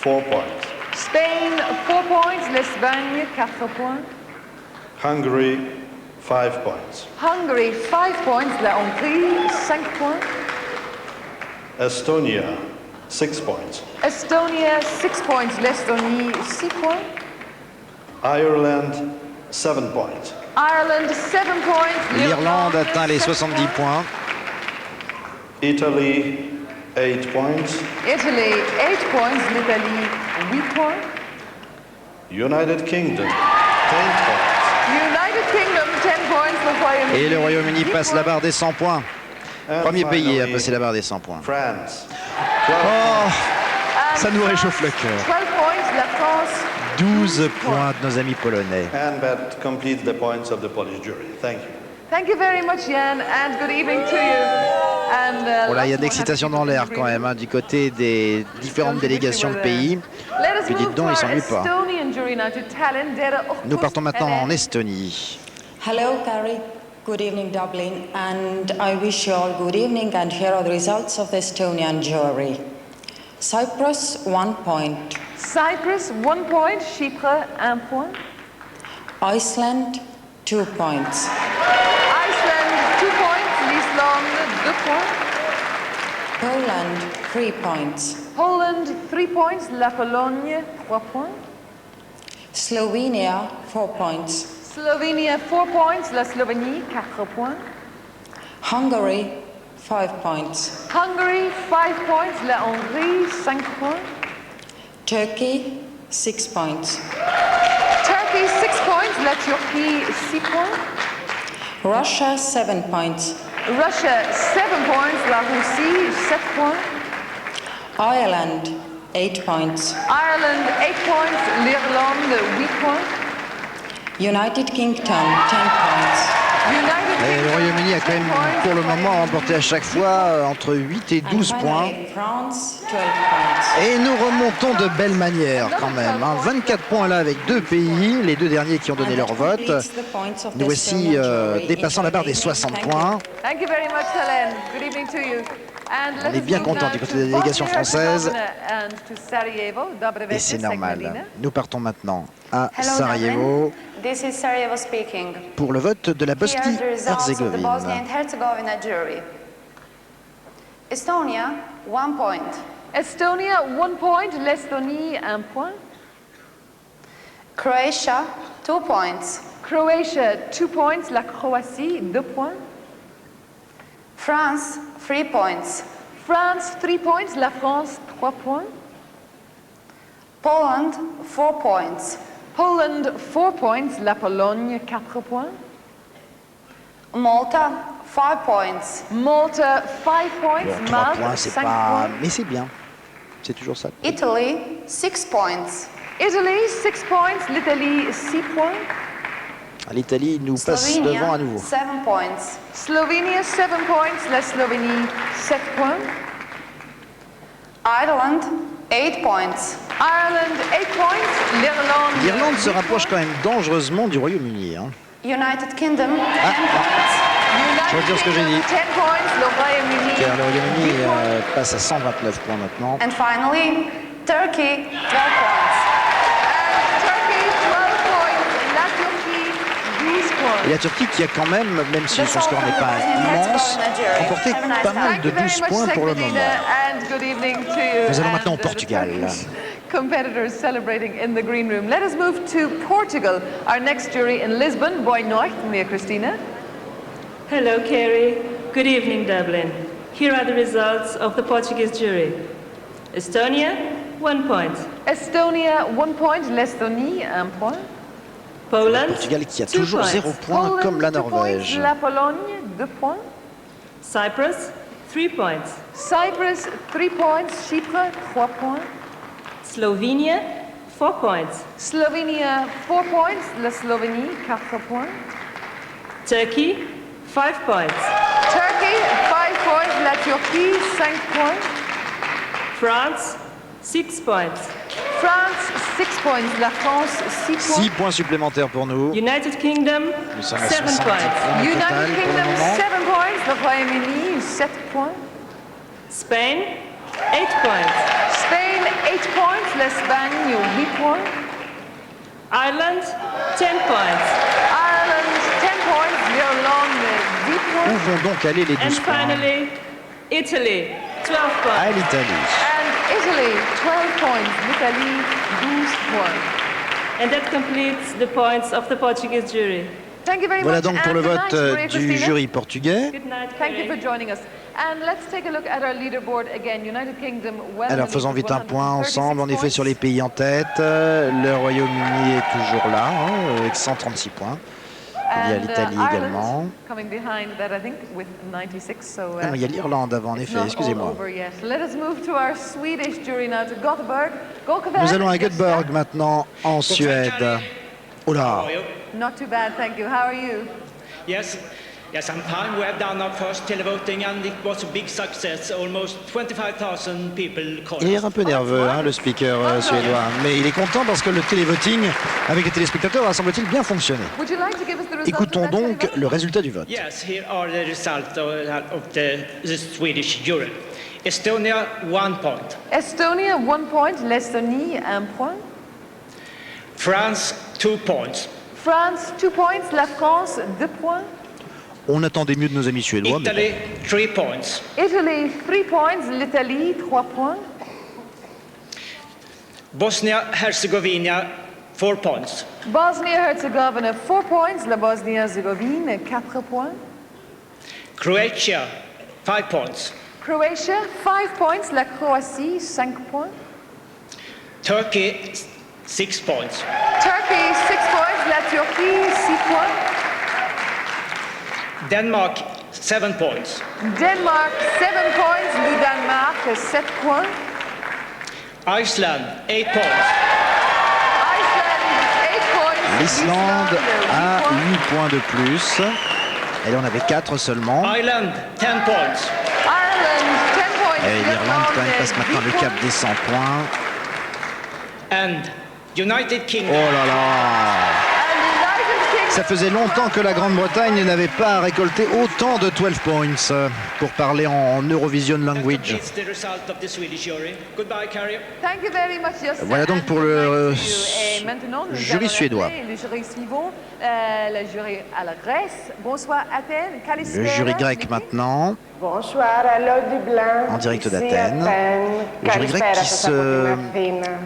4 points. Spain, 4 points. L'Espagne, 4 points. Hungary, 5 points. Hungary, 5 points. La Hongrie, 5 points. Estonia, 6 points. Estonia, 6 points. L'Estonie, 6 points. Ireland, 7 points. Ireland, 7 points. L'Irlande atteint les 70 points. Italy, 8 points. Italy, 8 points. L'Italie, 8 points. United Kingdom, 10 points. United Kingdom, 10 points. Le Royaume-Uni. Et le Royaume-Uni 10 passe la barre des 100 points. And Premier pays à finally, passer la barre des 100 points. France, 12 Oh, And ça nous réchauffe le France, cœur. 12 points. La France, 12 points de nos amis polonais. And that completes the points of the Polish jury. Thank you. Thank you very much, Jan, and good evening to you. And, Voilà, il y a de lots more l'excitation dans l'air quand même, hein, du côté des différentes délégations de pays. Let us Puis dites move donc, to ils our s'ennuient pas. Estonian jury now to Tallinn. Dere Nous partons maintenant en Uhkust, Estonie. Hello, Carrie. Good evening, Dublin. And I wish you all good evening. And here are the results of the Estonian jury. Cyprus, 1 point. Cyprus, 1 point. Chypre, 1 point. Iceland, 2 points. Iceland, 2 points. L'Islande, 2 points. Poland, 3 points. Poland, 3 points. La Pologne, 3 points. Slovenia, 4 points. Slovenia, 4 points. La Slovénie, 4 points. Hungary, 5 points. Hungary, 5 points. La Hongrie, 5 points. Turkey, 6 points. Turkey, 6 points. La Turquie, 6 points. Russia, 7 points. Russia, 7 points. La Russie, 7 points. Ireland, 8 points. Ireland, 8 points. L'Irlande, 8 points. United Kingdom, 10 points. United Et le Kingdom, Royaume-Uni a quand 10 même points. pour le moment remporté à chaque fois entre 8 et 12 And points. finally, France, 12 points. Et nous remontons de belle manière quand même, hein. 24 points là avec 2 pays, les 2 derniers qui ont donné leur vote. Nous voici dépassant la barre des 60 points. Thank you very much, Helen. Good evening to you. And let On est us bien move content now du côté to de la délégation Bosnia-Herzegovina française. and to Sarajevo, Dobre Et c'est večer, normal. Segedina. Nous partons maintenant à Hello, Sarajevo Dublin. This is Sarajevo speaking. pour le vote de la Here are the results of the Bosnia Bosnie-Herzégovine. and Herzegovina jury. Estonia, 1 point. Estonia, 1 point. L'Estonie, 1 point. Croatia, 2 points. Croatia, 2 points. La Croatie, 2 points. France, 3 points. France, 3 points. La France, 3 points. Poland, 4 points. Poland, 4 points. La Pologne, 4 points. Malta, 5 points. Malta, 5 points. Bon, 3 Malte, points, c'est 5 pas... points. Mais c'est bien. C'est toujours ça. Italy, 6 points. Italy, 6 points. L'Italie, 6 points. L'Italie nous passe Slovenia, devant à nouveau. 7 points. Slovenia, 7 points. La Slovénie, 7 points. Ireland, 8 points. Ireland, 8 points. L'Irlande. L'Irlande se 8 rapproche points. quand même dangereusement du Royaume-Uni, hein. United Kingdom, 10 Ah, points. je retire ce que j'ai dit. 10 points. Le Royaume-Uni. Car le Royaume-Uni 10 points. passe à 129 points maintenant. And finally, Turkey, 12 points. And Turkey, 12 points. La Turquie, 12 points. Et la Turquie qui a quand même, même si son score n'est pas immense, remporté pas mal de 12 points pour le moment. And good evening to you. Nous allons maintenant au And, Portugal. the Turkish competitors celebrating in the green room. Let us move to Portugal. Our next jury in Lisbon. Boa noite, Mia Cristina. Hello, Kerry. Good evening, Dublin. Here are the results of the Portuguese jury. Estonia, 1 point. Estonia, 1 point. L'Estonie, 1 point. Poland, Portugal qui a 2 toujours points. 0 points Poland, comme la 2 points. Norvège. La Pologne, 2 points. Cyprus, 3 points. Cyprus, 3 points. Chypre, 3 points. Slovenia, 4 points. Slovenia, 4 points. La Slovénie, 4 points. Turkey, 5 points. Turkey, 5 points. La Turquie, 5 points. France, 6 points. France, 6 points. La France, 6 points. 6 points supplémentaires pour nous. United Kingdom, Nous sommes à 7 60 points. points au total United pour le Kingdom, moment. 7 points. Le Royaume-Uni, 7 points. Spain, 8 points. Spain, 8 points. L'Espagne, 8 points. Ireland, 10 points. Ireland, 10 points. L'Irlande, 10 Où points. vont donc aller les And 12 points? finally, Italy, 12 À points. l'Italie. And Italy, 12 points. L'Italie, 12 points. And that completes the points of the Portuguese jury. Thank you very Voilà much. donc pour and le good vote night, Maria du Cristina. jury portugais. Good night, Thank you Kerry. for joining us. And let's take a look at our leaderboard again. United Kingdom, well Alors faisons vite un point ensemble, en effet, sur les pays en tête. Le Royaume-Uni est toujours là, hein, avec 136 points. Il y a l'Italie également. Coming behind that, I think, with 96. So, Ah non, il y a l'Irlande avant, en it's effet, not all excusez-moi. over yet. Let us move to our Swedish jury now to Gothenburg. Gokevär, Nous allons à yes, Göteborg maintenant, en Suède. Oh là! Not too bad, thank you. How are you? Yes, I'm fine. We have done our first televoting and it was a big success. Almost 25,000 people called. Il est un peu nerveux, hein, le speaker suédois, mais il est content parce que le télévoting avec les téléspectateurs a, semble-t-il, bien fonctionné. Would you like to give us the results Écoutons of that donc televote? le résultat du vote. Yes, here are the results of the Swedish jury. Estonia, 1 point. Estonia, 1 point. L'Estonie, 1 point. France, 2 points. France, 2 points. La France, 2 points. On attendait mieux de nos amis suédois, mais Italy, 3 points. Italy, 3 points. L'Italie, 3 points. Bosnia-Herzegovina, 4 points. Bosnia-Herzegovina, 4 points. La Bosnie-Herzégovine, 4 points. Croatia, 5 points. Croatia, 5 points. La Croatie, 5 points. Turkey, 6 points. Turkey, 6 points. La Turquie, 6 points. Denmark, 7 points. Denmark, 7 points. Le Danemark, 7 points. Iceland, 8 points. Iceland, 8 points. l'Islande a 8 points. 8 points de plus. Elle en avait 4 seulement. Ireland, 10 points. Ireland, 10 points. Et l'Irlande quand même passe maintenant le cap des 100 points. And United Kingdom. Oh là là! Ça faisait longtemps que la Grande-Bretagne n'avait pas récolté autant de 12 points, pour parler en Eurovision language. It's the result of the Swedish jury. Goodbye, Carrie. Thank you very much, Justin. Voilà donc pour le Et maintenant, nous jury allons suédois. appeler le jury suivant, le jury à la Grèce. Bonsoir Athènes, Le Kalispera. jury grec maintenant, Bonsoir, hello Dublin. en direct Ici d'Athènes. Le jury grec qui se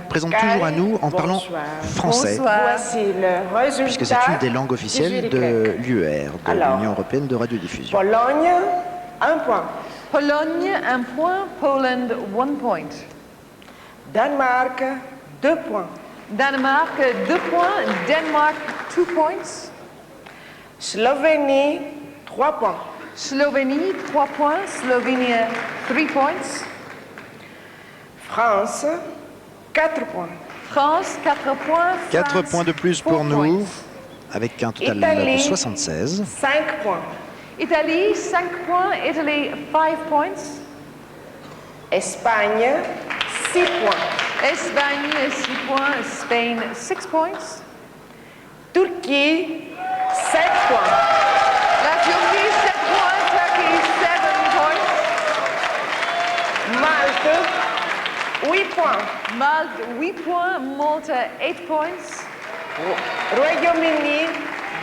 présente toujours à nous en parlant français, Voici le résultat. puisque c'est une des langues officielles de l'UR, de Alors, l'Union européenne de radiodiffusion. Pologne, 1 point. Pologne, 1 point. Poland, 1 point. Danemark, 2 points. Danemark, 2 points. Denmark, 2 points. Slovénie, 3 points. Slovénie, 3 points. Slovénie, 3 points. France, 4 points. France, 4 points. 4 France, points de plus 4 pour nous, points. avec un total Italie. de 76. 5 points. Italie, 5 points. Italy, 5 points. Espagne, 6 points. Espagne, 6 points. Spain, 6 points. Turquie, 7 points. La Turquie, 7 points. Turkey, 7 points. Malte, 8 points. Malte, 8 points. Malta, 8 points. Royaume-Uni,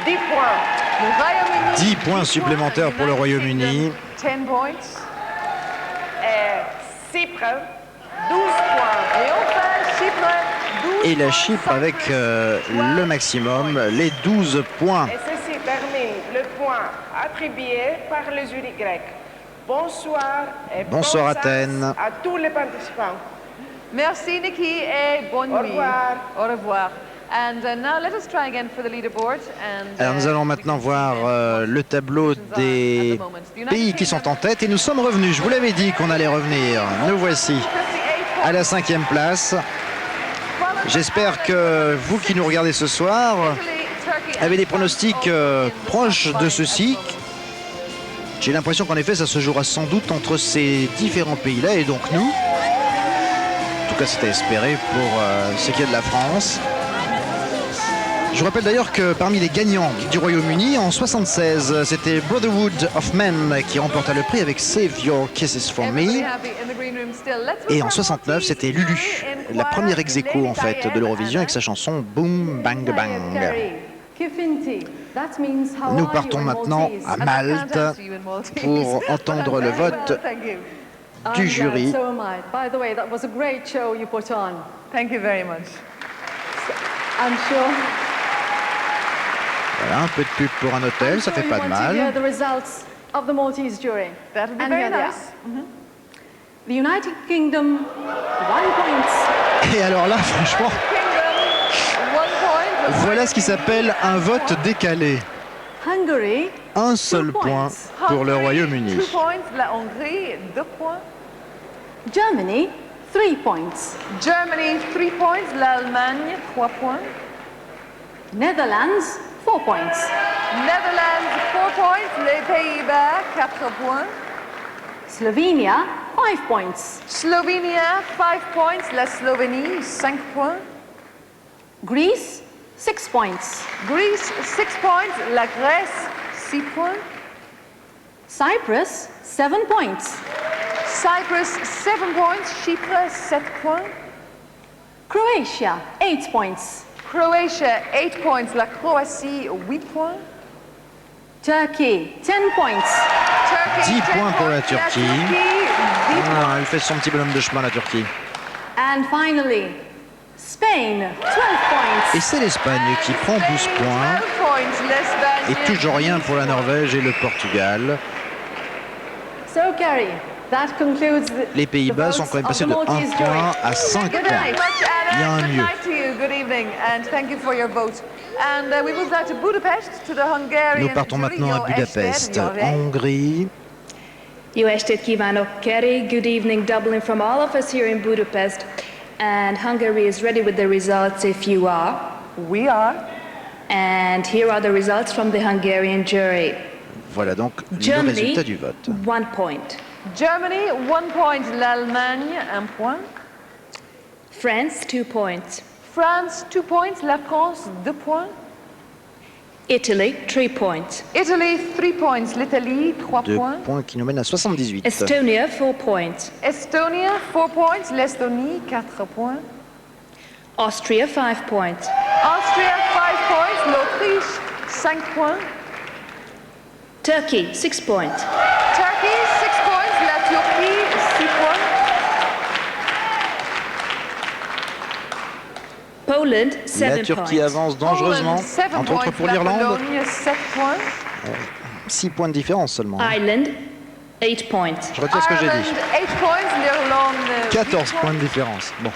10 points. Le Royaume-Uni, 10 points supplémentaires pour le Royaume-Uni. 10 points. Chypre, 12 points. Et enfin, Chypre, 12 Et la points. Chypre avec le maximum, les 12 points. Et ceci termine le point attribué par le jury grec. Bonsoir et Bonsoir, bonne chance Athènes. à tous les participants. Merci Nikki et bonne Au nuit. revoir. Au revoir. And now let us try again for the leaderboard. And, Alors nous allons maintenant voir le tableau des pays qui sont en tête et nous sommes revenus. Je vous l'avais dit qu'on allait revenir. Nous voici à la 5e place. J'espère que vous qui nous regardez ce soir avez des pronostics proches de ceux-ci. J'ai l'impression qu'en effet ça se jouera sans doute entre ces différents pays-là et donc nous. En tout cas c'était espéré pour ce qui est de la France. Je vous rappelle d'ailleurs que parmi les gagnants du Royaume-Uni, en 76, c'était Brotherhood of Men qui remporta le prix avec Save Your Kisses for Me. Et en 69, c'était Lulu, la première ex-aequo en fait de l'Eurovision avec sa chanson Boom Bang Bang. Nous partons maintenant à Malte pour entendre le vote du jury. So am I. By the way, that was a great show you put on. Thank you very much. I'm sure. Voilà, un peu de pub pour un hôtel, ça fait pas de mal. The results of the Maltese jury. That would be very nice. The United Kingdom, 1 point. Et alors là, franchement, voilà ce qui s'appelle un vote décalé. Hungary, Un seul point pour le Royaume-Uni. 2 points, la Hongrie, 2 points. Germany, 3 points. Germany, 3 points, l'Allemagne, 3 points. Netherlands, 4 points. Netherlands, 4 points, les Pays-Bas, 4 points. Slovenia, 5 points. Slovenia, 5 points, la Slovénie, 5 points. Greece, 6 points. Greece, 6 points, la Grèce, 6 points. Cyprus, 7 points. Cyprus, 7 points, Chypre, 7 points. Croatia, 8 points. Croatia, 8 points, la Croatie, 8 points. Turkey, 10 points. 10 points pour la Turquie. Ah, elle fait son petit bonhomme de chemin, la Turquie. And finally, Spain, 12 points. Et c'est l'Espagne qui prend 12 points. Et toujours rien pour la Norvège et le Portugal. So, Carrie, that concludes Les Pays-Bas sont quand même passés de 1 point à 5 points. Il y a un mieux. Good evening and thank you for your vote. And we move now to Budapest, to the Hungarian. Nous partons maintenant à Budapest, en Hongrie. Jó estét kívánok, Kerry. Good evening, Dublin, from all of us here in Budapest. And Hungary is ready with the results if you are. We are. And here are the results from the Hungarian jury. Voilà donc le Germany, résultat du vote. 1 point. Germany, 1 point. L'Allemagne, 1 point. France, 2 points. France, 2 points. La France, 2 points. Italy, 3 points. Italy, 3 points. L'Italie, 3 2 points. points qui nous mènent à 78. Estonia, 4 points. Estonia, 4 points. L'Estonie, 4 points. Austria, 5 points. Austria, 5 points. L'Autriche, 5 points. Turkey, 6 points. Turkey, 6 points. La Turquie, 6 points. Poland, 7 La Turquie points. avance dangereusement, Poland, 7 entre autres points. pour La l'Irlande. Pologne, 7 points. 6 points de différence seulement. Ireland, 8 points. Je retire ce que j'ai Ireland, dit. 8 points. L'Irlande, 14 points de différence. Bon.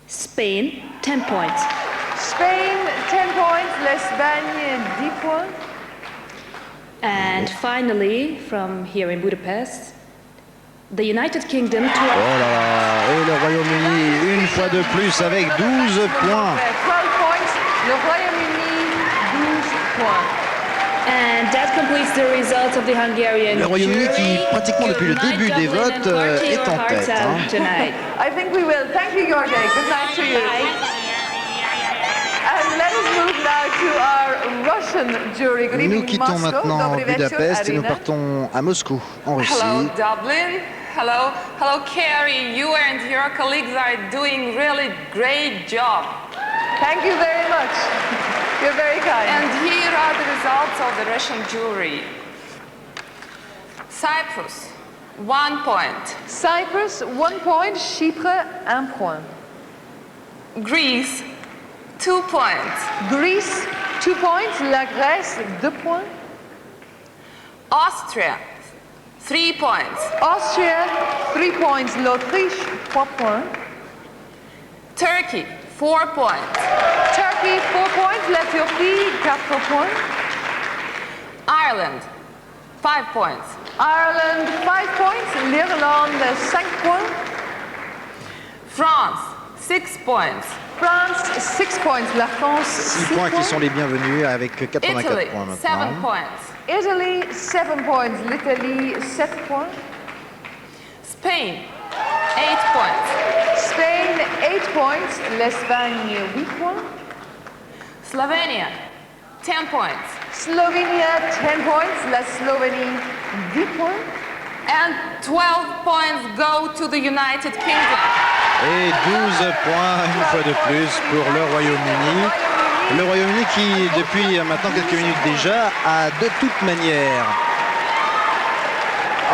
Spain, 10 points. Spain, 10 points. L'Espagne, 10 points. And finally, from here in Budapest, the United Kingdom, 12 Oh là là, et le Royaume-Uni, une fois de plus, avec 12 points. 12 points. Le Royaume-Uni, 12 points. And that completes the results of the Hungarian Le Royaume-Uni qui, jury. pratiquement depuis le Good night, début des Dublin, votes, and party est your en hearts tête. out tonight. I think we will. Thank you, Jorge. Good night to you. And let us move now to our Russian jury. Good Nous evening, quittons Moscow. maintenant Dobry wieczór, Budapest et nous Arina. partons à Moscou, en Russie. Hello, Dublin. Hello, Carrie. You and your colleagues are doing really great job. Thank you very much. You're very kind. And here are the results of the Russian jury. Cyprus, 1 point. Cyprus, 1 point. Chypre, 1 point. Greece, 2 points. Greece, 2 points. La Grèce, 2 points. Austria, 3 points. Austria, 3 points. L'Autriche, 3 points. Turkey, 4 points. Turkey, 4 points. La Turquie, 4 points. Ireland, 5 points. Ireland, 5 points. L'Irlande, 5 points. France, 6 points. France, 6 points. La France, 6 points qui sont les bienvenus avec 84 Italy, points 7 maintenant. points. Italy, 7 points. L'Italie, 7 points. Spain, 8 points. Spain, 8 points. L'Espagne, 8 points. Slovenia, 10 points. Slovenia, 10 points. La Slovénie, 10 points. And 12 points go to the United Kingdom. Et 12 points, une fois de plus, pour le Royaume-Uni. Le Royaume-Uni qui, depuis maintenant quelques minutes déjà, a de toute manière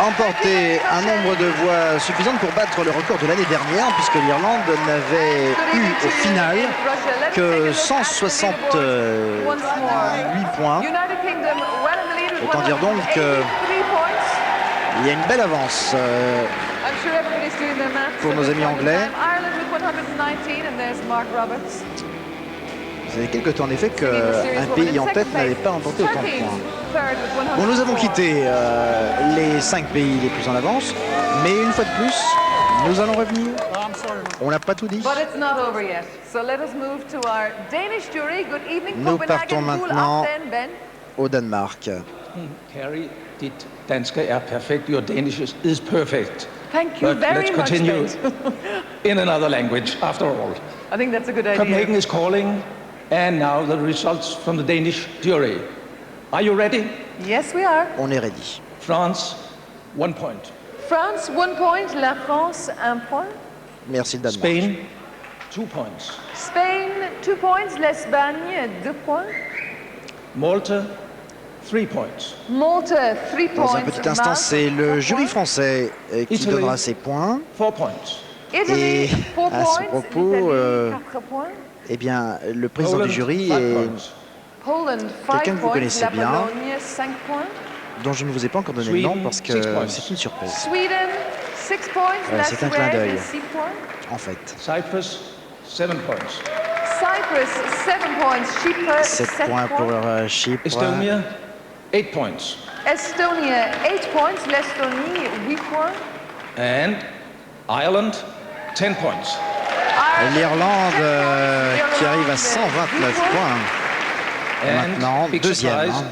emporté un nombre de voix suffisante pour battre le record de l'année dernière, puisque l'Irlande n'avait eu au final que 168 points. Autant dire donc qu'il y a une belle avance pour nos amis anglais. Vous avez quelque temps en effet qu'un pays en tête n'avait pas emporté autant de points. Bon, nous avons quitté les 5 pays les plus en avance, mais une fois de plus, nous allons revenir. On n'a pas tout dit. Nous partons maintenant au Danemark. Carrie, dit danske er perfekt. Your Danish is perfect. Thank you But very let's much, continue Ben. in another language, after all. I think that's a good idea. Copenhagen is calling, and now the results from the Danish jury. Are you ready? Yes, we are. On est ready. France, 1 point. France, 1 point. La France, 1 point. Merci le Danemark. Spain, 2 points. Spain, 2 points. L'Espagne, 2 points. Malta, 3 points. Malta, 3 points. Dans un petit instant, c'est le jury français qui Italy, donnera ses points. 4 points. Italy, Et 4 à ce points. propos, L'Italie, 4 points. eh bien, le président Poland, du jury 5 est points. Poland, 5 quelqu'un que vous points. connaissez La bien, Pologne, 5 points. dont je ne vous ai pas encore donné le Sweden, nom parce que 6 points. c'est une surprise, Sweden, 6 points. La c'est un clin Suède, d'œil. 6 points. en fait. Cyprus, 7 points. Cyprus, 7 points. Chypre, 7 7 points pour Chypre. Estonia, 8 points. Estonia, 8 points. L'Estonie, 8 points. And Ireland, 10 points. L'Irlande qui arrive à 129 points. Maintenant, big deuxième. surprise, hein.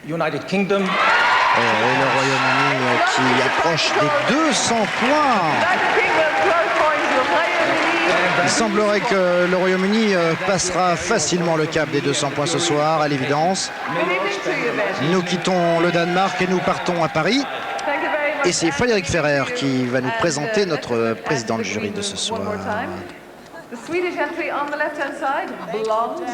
United Kingdom. Et le Royaume-Uni qui approche des 200 points. Il semblerait que le Royaume-Uni passera facilement le cap des 200 points ce soir, à l'évidence. Nous quittons le Danemark et nous partons à Paris. Et c'est Frédéric Ferrer qui va nous présenter notre président de jury de ce soir. The Swedish entry on the left-hand side, blonde.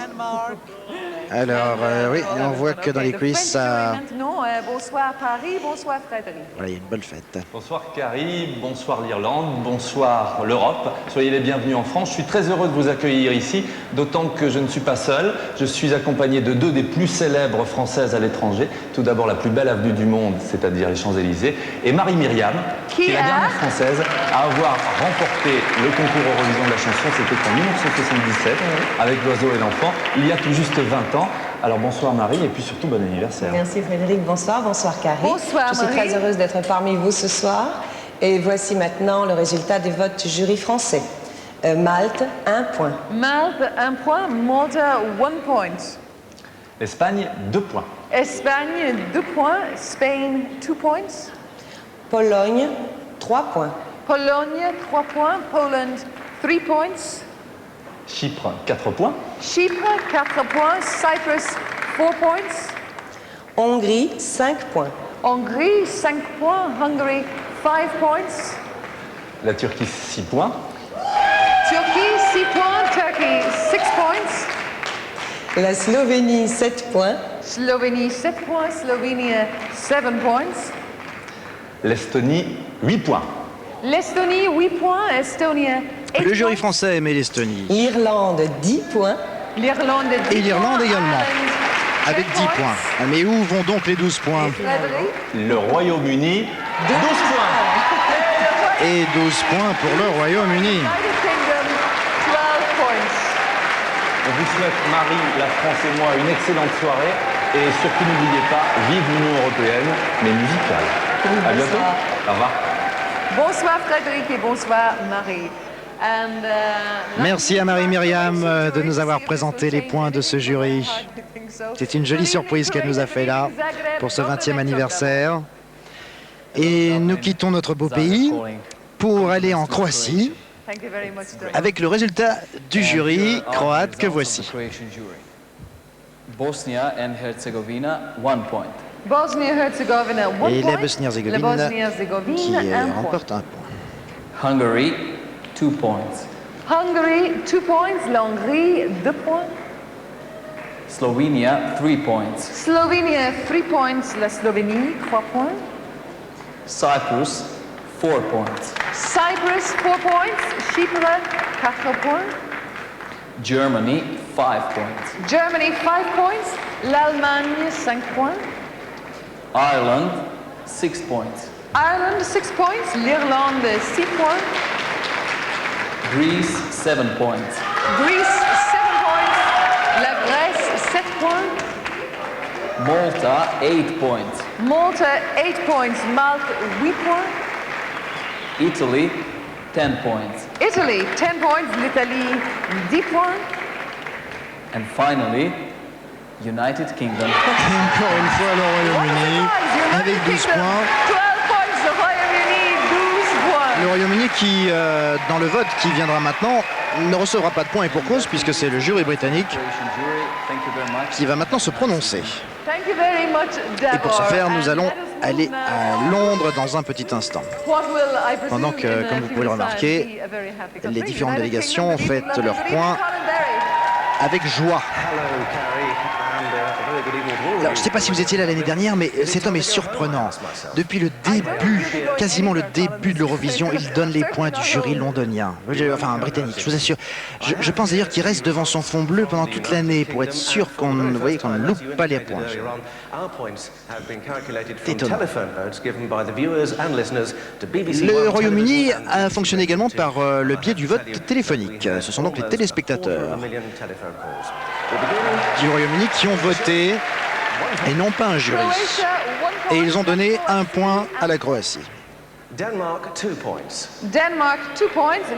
Alors, oui, on voit que dans les coulisses, ça... Maintenant, bonsoir Paris, bonsoir Frédéric. Voilà, il y a une bonne fête. Bonsoir Carrie, bonsoir l'Irlande, bonsoir l'Europe. Soyez les bienvenus en France. Je suis très heureux de vous accueillir ici, d'autant que je ne suis pas seul. Je suis accompagné de deux des plus célèbres françaises à l'étranger. Tout d'abord la plus belle avenue du monde, c'est-à-dire les Champs-Élysées, et Marie-Myriam, qui est la dernière française à avoir remporté le concours Eurovision de la chanson. C'était en 1977, avec l'oiseau et l'enfant, il y a tout juste 20 ans. Alors bonsoir Marie, et puis surtout bon anniversaire. Merci Frédéric, bonsoir, bonsoir Carrie. Bonsoir Je suis Marie. très heureuse d'être parmi vous ce soir. Et voici maintenant le résultat des votes du jury français. Malte, 1 point. Malte, 1 point. Malta, 1 point. L'Espagne, 2 points. Espagne, 2 points. Spain, 2 points. Pologne, 3 points. Pologne, 3 points. Poland, 3 points. Chypre, 4 points. Chypre, 4 points. Cyprus, 4 points. Hongrie, 5 points. Hongrie, 5 points. Hungary, 5 points. La Turquie, 6 points. Turkey, 6 points. Turkey, 6 points. La Slovénie, 7 points. Slovénie, 7 points. Slovénie, 7 points. L'Estonie, 8 points. L'Estonie, 8 points. Estonia, 8 Le jury points. français aimait l'Estonie. L'Irlande, 10 points. L'Irlande, 10 Et l'Irlande points. également, Ireland, avec 10 points. Mais où vont donc les 12 points? Frédéric. Le Royaume-Uni, 12 points. Et 12 points pour le Royaume-Uni. United Kingdom, 12 points. On vous souhaite, Marie, la France et moi, une excellente soirée. Et surtout, n'oubliez pas, vive l'Union européenne, mais musicale. À bientôt. Au revoir. Bonsoir Frédéric et bonsoir Marie. And, Merci à Marie-Myriam de nous avoir présenté les points de ce jury. C'est une jolie surprise qu'elle nous a fait là pour ce 20e anniversaire. Et nous quittons notre beau pays pour aller en Croatie Thank you very much, Doug. avec le résultat du jury croate que voici. Bosnia and Herzegovina, 1 point. Bosnie-Herzégovine, 1 point. Et la Bosnie-Herzégovine qui remporte 1 point. Hungary, 2 points. Hungary, 2 points. La Hongrie, 2 points. Slovenia, 3 points. Slovenia, 3 points. La Slovénie, 3 points. Cyprus, 4 points. Cyprus, 4 points. Chypre, 4 points. Germany, 5 points. Germany, 5 points. L'Allemagne, 5 points. Ireland, 6 points. Ireland, 6 points. L'Irlande, 6 points. Greece, 7 points. Greece, 7 points. La Grèce, 7 points. Malta, 8 points. Malta, 8 points. Malte, 8 points. Italy, 10 points. Italy, 10 points. L'Italie, 10 points. And finally, United Kingdom. Encore une fois, le Royaume-Uni avec 12 points. 12 points. Le Royaume-Uni, 12 points. Le Royaume-Uni qui, dans le vote qui viendra maintenant, ne recevra pas de points et pour cause, puisque c'est le jury britannique qui va maintenant se prononcer. Et pour ce faire, nous allons aller à Londres dans un petit instant. Pendant que, comme vous pouvez le remarquer, les différentes délégations ont fait leur point avec joie. Alors, je ne sais pas si vous étiez là l'année dernière, mais cet homme est surprenant. Depuis le début, quasiment le début de l'Eurovision, il donne les points du jury londonien, enfin britannique, je vous assure. Je pense d'ailleurs qu'il reste devant son fond bleu pendant toute l'année pour être sûr qu'on ne loupe pas les points. Étonnant. Le Royaume-Uni a fonctionné également par le biais du vote téléphonique. Ce sont donc les téléspectateurs du Royaume-Uni qui ont voté et non pas un jury. Et ils ont donné 1 point à la Croatie. Denmark, 2 points.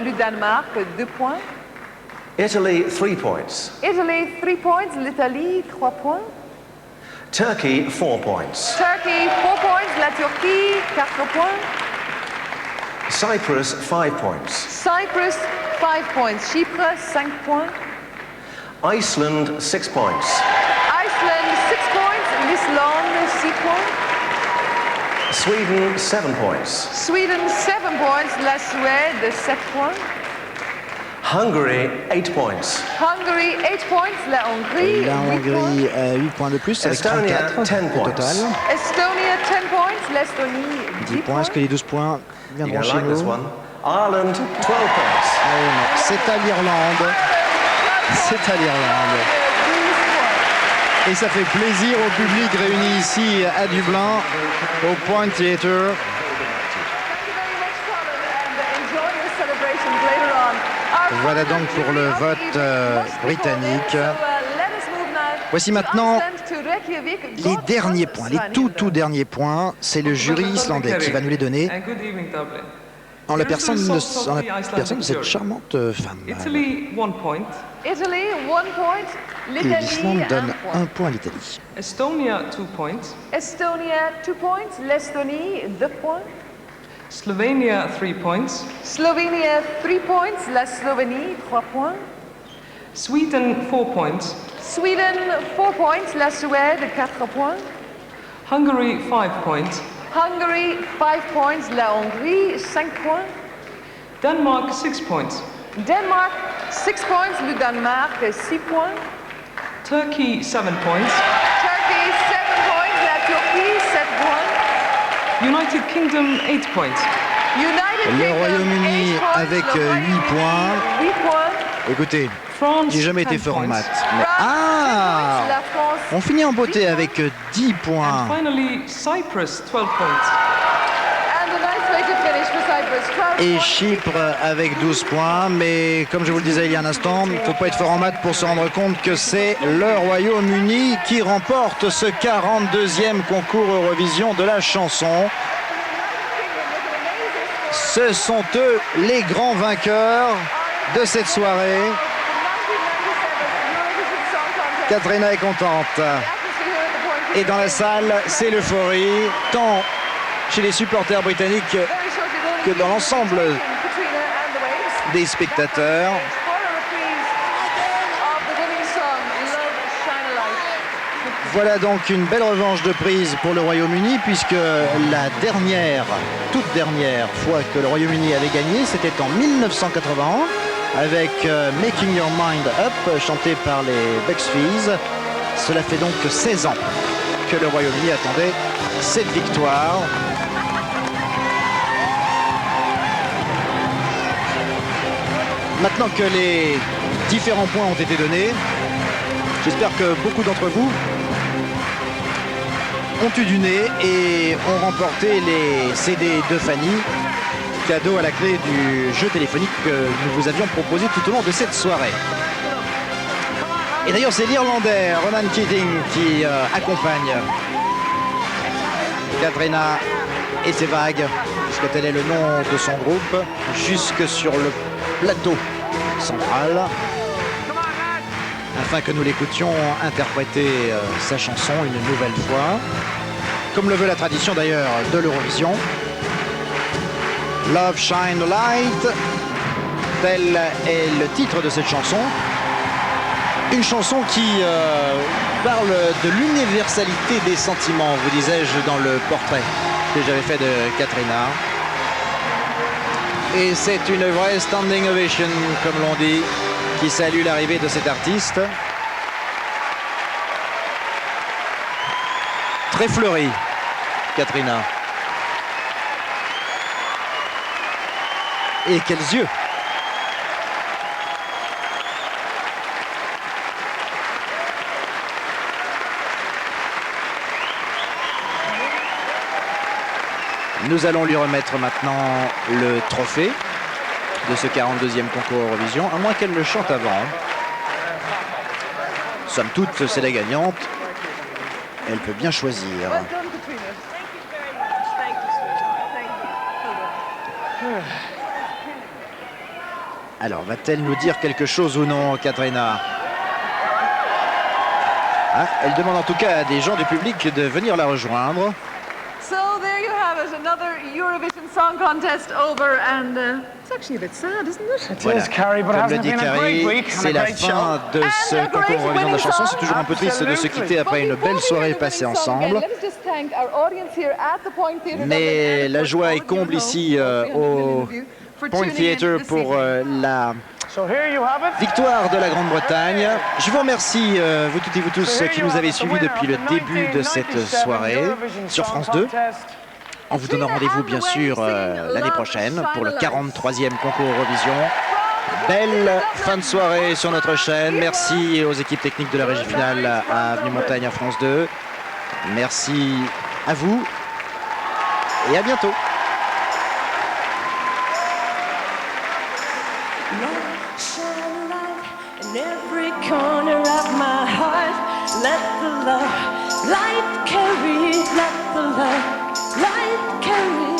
Le Danemark, 2 points. Italy, 3 points. Italy, 3 points. L'Italie, 3 points. Turkey, 4 points. Turkey, 4 points. La Turquie, 4 points. Cyprus, 5 points. Cyprus, 5 points. Chypre, 5 points. Iceland, 6 points. Iceland, 6 points. L'Islande, 6 points. Sweden, 7 points. Sweden, 7 points. La Suède, 7 points. Hungary, 8 points. Hungary, 8 points. La Hongrie, La Hongrie a 8 points de plus avec 34 au total. Estonia, 10 points. L'Estonie, 10 points. Est-ce que les 12 points viendront chez nous? Ireland, 12 points. C'est à l'Irlande. C'est à l'Irlande. Et ça fait plaisir au public réuni ici à Dublin, au Point Theatre. Voilà donc pour le vote britannique. Voici maintenant les derniers points, les tout derniers points. C'est le jury islandais qui va nous les donner. En la personne de cette charmante femme. Italy, 1 point. Et l'Islande donne 1 point à l'Italie. Estonia, 2 points. Estonia, 2 points. L'Estonie, 2 points. Slovenia, 3 points. Slovenia, 3 points. La Slovénie, 3 points. Sweden, 4 points. Sweden, 4 points. La Suède, 4 points. Hungary, 5 points. Hungary, 5 points. La Hongrie, 5 points. Denmark, 6 points. Denmark, 6 points. Le Danemark, 6 points. Turkey, 7 points. Turkey, 7 points. La Turquie, 7 points. United Kingdom, 8 points. Le Royaume-Uni avec 8 points. 8 points. Écoutez, j'ai jamais été fort en maths. Mais on finit en beauté avec 10 points. Finally, Cyprus, 12 points. Et Chypre avec 12 points, mais comme je vous le disais il y a un instant, il ne faut pas être fort en maths pour se rendre compte que c'est le Royaume-Uni qui remporte ce 42e concours Eurovision de la chanson. Ce sont eux les grands vainqueurs de cette soirée. Katrina est contente. Et dans la salle, c'est l'euphorie, tant chez les supporters britanniques que dans l'ensemble des Voilà donc une belle revanche de prise pour le Royaume-Uni, puisque la toute dernière fois que le Royaume-Uni avait gagné, c'était en 1981 avec Making Your Mind Up, chanté par les Bucks Fizz. Cela fait donc 16 ans que le Royaume-Uni attendait cette victoire. Maintenant que les différents points ont été donnés, j'espère que beaucoup d'entre vous ont eu du nez et ont remporté les CD de Fanny, cadeau à la clé du jeu téléphonique que nous vous avions proposé tout au long de cette soirée. Et d'ailleurs, c'est l'Irlandais Ronan Keating qui accompagne Katrina et ses vagues, puisque tel est le nom de son groupe, jusque sur le plateau central, afin que nous l'écoutions interpréter sa chanson une nouvelle fois, comme le veut la tradition d'ailleurs de l'Eurovision. Love Shine a Light, tel est le titre de cette chanson. Une chanson qui parle de l'universalité des sentiments, vous disais-je dans le portrait que j'avais fait de Katrina. Et c'est une vraie standing ovation, comme l'on dit, qui salue l'arrivée de cet artiste. Très fleurie, Katrina. Et quels yeux! Nous allons lui remettre maintenant le trophée de ce 42e concours Eurovision, à moins qu'elle le chante avant. Somme toute, c'est la gagnante. Elle peut bien choisir. Alors, va-t-elle nous dire quelque chose ou non, Katrina? Ah, elle demande en tout cas à des gens du public de venir la rejoindre. So there you have it, another Eurovision Song Contest over, and it's actually a bit sad, isn't it? Voilà. Comme le dit Carrie, c'est la fin de ce concours Eurovision de la chanson. C'est toujours un peu triste de se quitter après une belle soirée passée ensemble. Mais la joie est comble ici au Point Theatre pour la victoire de la Grande-Bretagne. Je vous remercie, vous toutes et vous tous, qui nous avez suivis depuis le début de cette soirée sur France 2. On vous donne rendez-vous, bien sûr, l'année prochaine pour le 43e concours Eurovision. Belle fin de soirée sur notre chaîne. Merci aux équipes techniques de la régie finale à Avenue Montagne à France 2. Merci à vous et à bientôt. In every corner of my heart, let the love light carry, let the love light carry,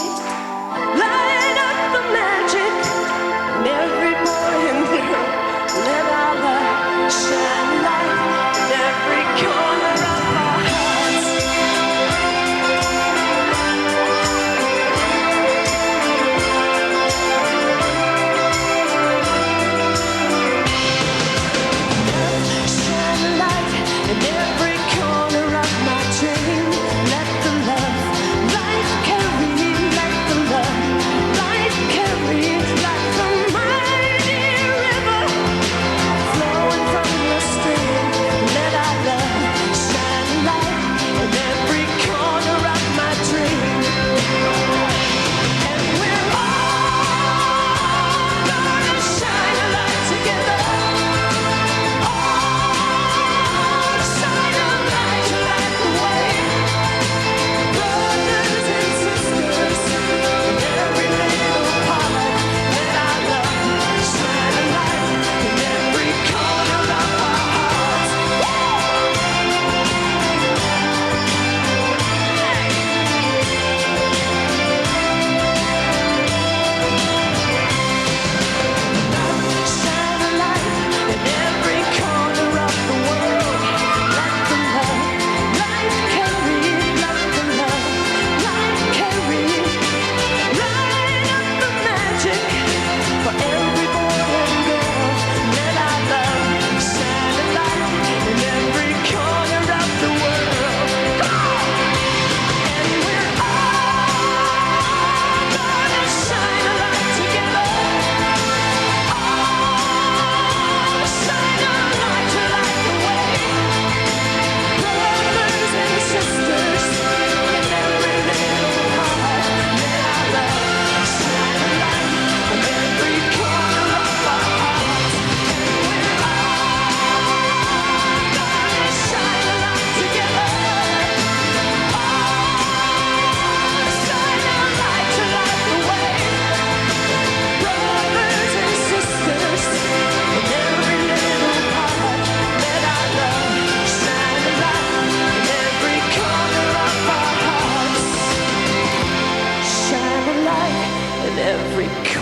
light up the magic in every boy and girl, let our love shine light in every corner of our hearts. In every corner of my dream, let the love light carry.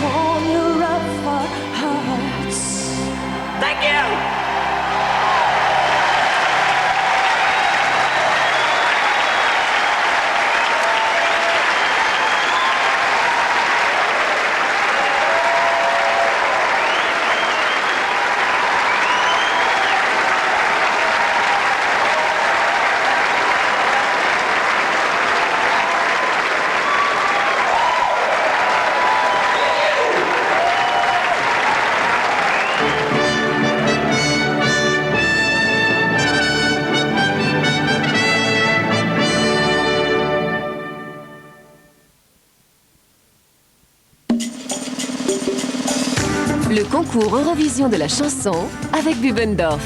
corner of our hearts. Thank you! Le concours Eurovision de la chanson avec Bubendorf.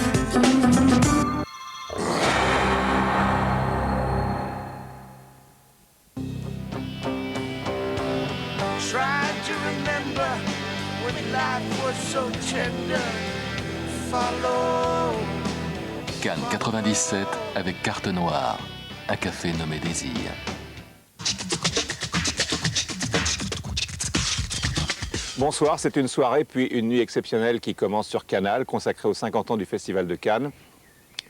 Cannes 97 avec Carte Noire, un café nommé Désir. Bonsoir, c'est une soirée puis une nuit exceptionnelle qui commence sur Canal, consacrée aux 50 ans du Festival de Cannes.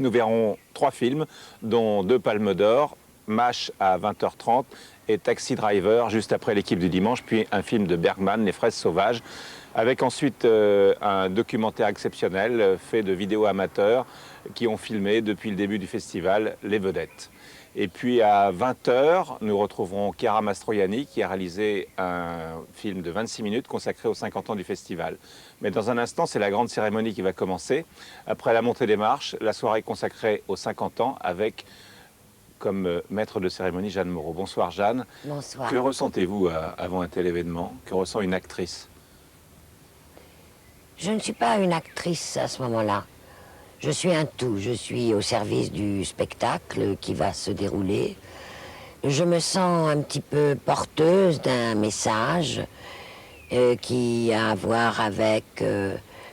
Nous verrons 3 films, dont 2 Palmes d'Or, MASH à 20h30 et Taxi Driver juste après l'équipe du dimanche, puis un film de Bergman, Les Fraises sauvages, avec ensuite un documentaire exceptionnel fait de vidéos amateurs qui ont filmé depuis le début du festival les vedettes. Et puis à 20h, nous retrouverons Chiara Mastroianni qui a réalisé un film de 26 minutes consacré aux 50 ans du festival. Mais dans un instant, c'est la grande cérémonie qui va commencer. Après la montée des marches, la soirée consacrée aux 50 ans avec comme maître de cérémonie Jeanne Moreau. Bonsoir Jeanne. Bonsoir. Que ressentez-vous avant un tel événement? Que ressent une actrice? Je ne suis pas une actrice à ce moment-là. Je suis un tout. Je suis au service du spectacle qui va se dérouler. Je me sens un petit peu porteuse d'un message qui a à voir avec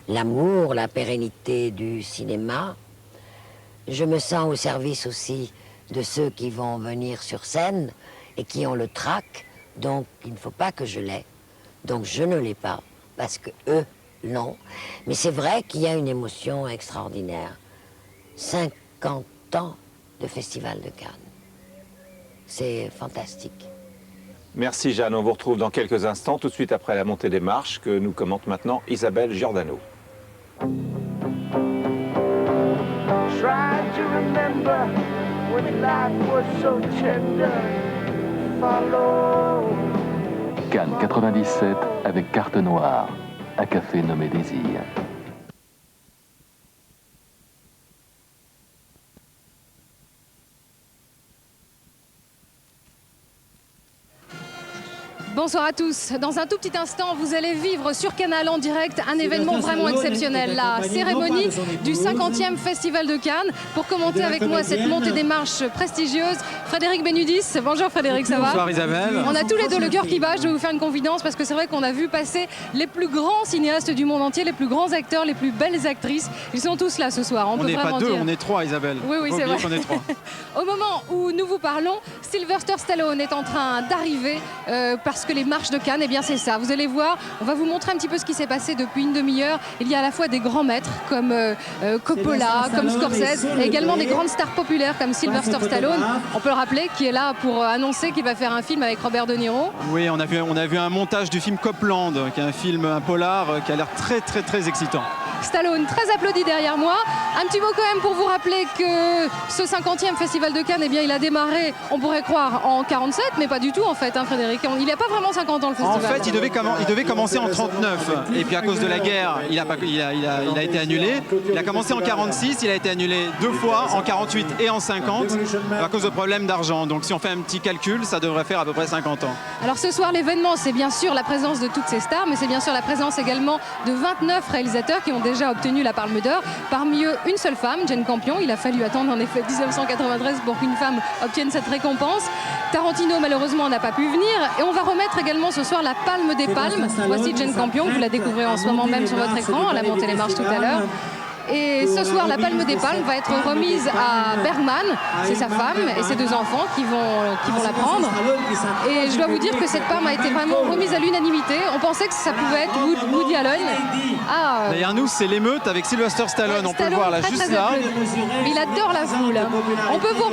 l'amour, la pérennité du cinéma. Je me sens au service aussi de ceux qui vont venir sur scène et qui ont le trac. Donc, il ne faut pas que je l'aie. Donc, je ne l'ai pas parce que eux l'ont. Mais c'est vrai qu'il y a une émotion extraordinaire. 50 ans de Festival de Cannes. C'est fantastique. Merci Jeanne, on vous retrouve dans quelques instants, tout de suite après la montée des marches, que nous commente maintenant Isabelle Giordano. Cannes 97 avec Carte Noire, un café nommé Désir. Bonsoir à tous. Dans un tout petit instant, vous allez vivre sur Canal en direct un événement vraiment exceptionnel, la cérémonie du 50e Festival de Cannes. Pour commenter avec moi cette montée des marches prestigieuse, Frédéric Benudis. Bonjour Frédéric, ça va? Bonsoir Isabelle. On a tous les deux le cœur qui bat, je vais vous faire une confidence parce que c'est vrai qu'on a vu passer les plus grands cinéastes du monde entier, les plus grands acteurs, les plus belles actrices. Ils sont tous là ce soir, on peut n'est vraiment pas 2, dire. on est 3 Isabelle. Oui, oui, c'est vrai. On est 3. Au moment où nous vous parlons, Sylvester Stallone est en train d'arriver parce que les marches de Cannes, eh bien c'est ça. Vous allez voir, on va vous montrer un petit peu ce qui s'est passé depuis une demi-heure. Il y a à la fois des grands maîtres comme Coppola, comme Scorsese, et également des grandes stars populaires comme Sylvester Stallone. On peut le rappeler, qui est là pour annoncer qu'il va faire un film avec Robert De Niro. Oui, on a vu un montage du film Copland, qui est un film, un polar qui a l'air très excitant. Stallone, très applaudi derrière moi. Un petit mot quand même pour vous rappeler que ce 50e Festival de Cannes, eh bien, il a démarré, on pourrait croire, en 47, mais pas du tout en fait, hein, Frédéric. Il n'a pas vraiment 50 ans le festival. En fait, il devait commencer en 39. Et puis à cause de la guerre, il a été annulé. Il a commencé en 46, il a été annulé 2 fois, en 48 et en 50, à cause de problèmes d'argent. Donc si on fait un petit calcul, ça devrait faire à peu près 50 ans. Alors ce soir, l'événement, c'est bien sûr la présence de toutes ces stars, mais c'est bien sûr la présence également de 29 réalisateurs qui ont déjà obtenu la Palme d'Or. Parmi eux, une seule femme, Jane Campion. Il a fallu attendre en effet 1993 pour qu'une femme obtienne cette récompense. Tarantino, malheureusement, n'a pas pu venir. Et on va remettre également ce soir la Palme des Palmes. Voici Jane Campion, vous la découvrez en ce moment même sur votre écran. Elle a monté les marches tout à l'heure. Et ce soir, la Palme des Palmes va être remise à Bergman, c'est sa femme et ses 2 enfants qui vont la prendre. Et je dois vous dire que cette palme a été vraiment remise à l'unanimité. On pensait que ça pouvait être Woody Allen. Derrière nous, c'est l'émeute avec Sylvester Stallone. On peut le voir là, juste là. Il adore la foule. On peut vous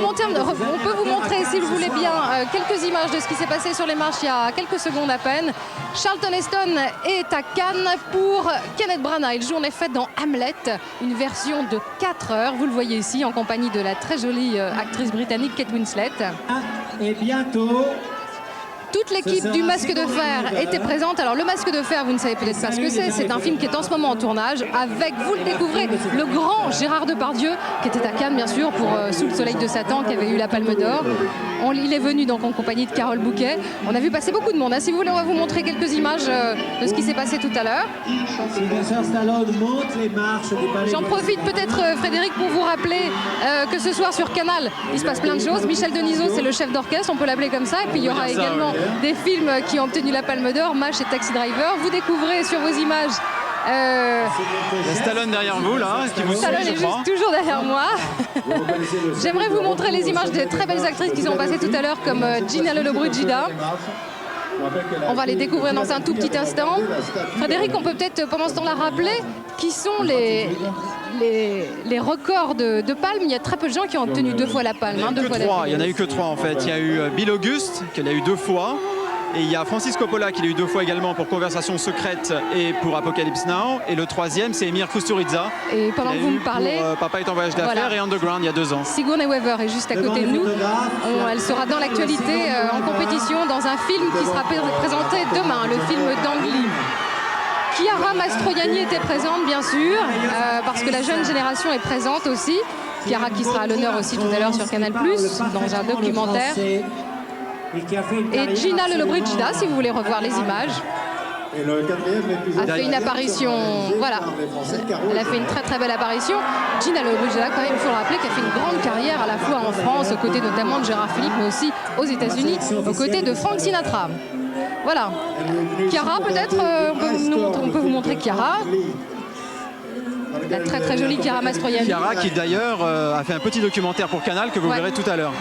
montrer, si vous voulez bien, quelques images de ce qui s'est passé sur les marches il y a quelques secondes à peine. Charlton Heston est à Cannes pour Kenneth Branagh. Il joue en effet dans Hamlet, une version de 4 heures. Vous le voyez ici en compagnie de la très jolie actrice britannique Kate Winslet. Et bientôt... Toute l'équipe du Masque de Fer était présente. Alors le Masque de Fer, vous ne savez peut-être pas ce que c'est. C'est un film qui est en ce moment en tournage avec, vous le découvrez, le grand Gérard Depardieu qui était à Cannes bien sûr pour Sous le soleil de Satan, qui avait eu la Palme d'Or. Il est venu donc en compagnie de Carole Bouquet. On a vu passer beaucoup de monde. Si vous voulez, on va vous montrer quelques images de ce qui s'est passé tout à l'heure. J'en profite peut-être, Frédéric, pour vous rappeler que ce soir sur Canal, il se passe plein de choses. Michel Denisot, c'est le chef d'orchestre, on peut l'appeler comme ça. Et puis il y aura également des films qui ont obtenu la Palme d'Or, MASH et Taxi Driver. Vous découvrez sur vos images... Stallone derrière vous, là, qui vous suit, Stallone est juste toujours derrière moi. J'aimerais vous montrer les images des très belles actrices qui sont passées tout à l'heure, comme Gina Lollobrigida. On va les découvrir dans un tout petit instant. Frédéric, on peut peut-être pendant ce temps-là rappeler qui sont les records de palmes. Il y a très peu de gens qui ont obtenu 2 fois la palme. Il n'y en a eu que 3 en fait. Il y a eu Bill Auguste, qui l'a eu 2 fois. Et il y a Francis Coppola qui l'a eu 2 fois également pour Conversation secrète et pour Apocalypse Now. Et le 3e, c'est Emir Kusturica. Et pendant que vous me parlez... Papa est en voyage d'affaires et Underground il y a 2 ans. Sigourney Weaver est juste à côté de nous. Elle sera dans l'actualité en compétition dans un film qui sera présenté demain, le film d'Ang Lee. Chiara Mastroianni était présente bien sûr, parce que la jeune génération est présente aussi. Chiara qui sera à l'honneur aussi tout à l'heure sur Canal+, dans un documentaire. Et Gina Lollobrigida, si vous voulez revoir les images, a fait une apparition, voilà, elle a fait une très très belle apparition. Gina Lollobrigida, quand même, il faut le rappeler, qui a fait une grande carrière à la fois en France, aux côtés notamment de Gérard Philippe, mais aussi aux États-Unis, aux côtés de Frank Sinatra. Voilà. Chiara, peut-être, on peut vous montrer Chiara. La très très jolie Chiara Mastroianni. Chiara qui d'ailleurs a fait un petit documentaire pour Canal que vous verrez tout à l'heure.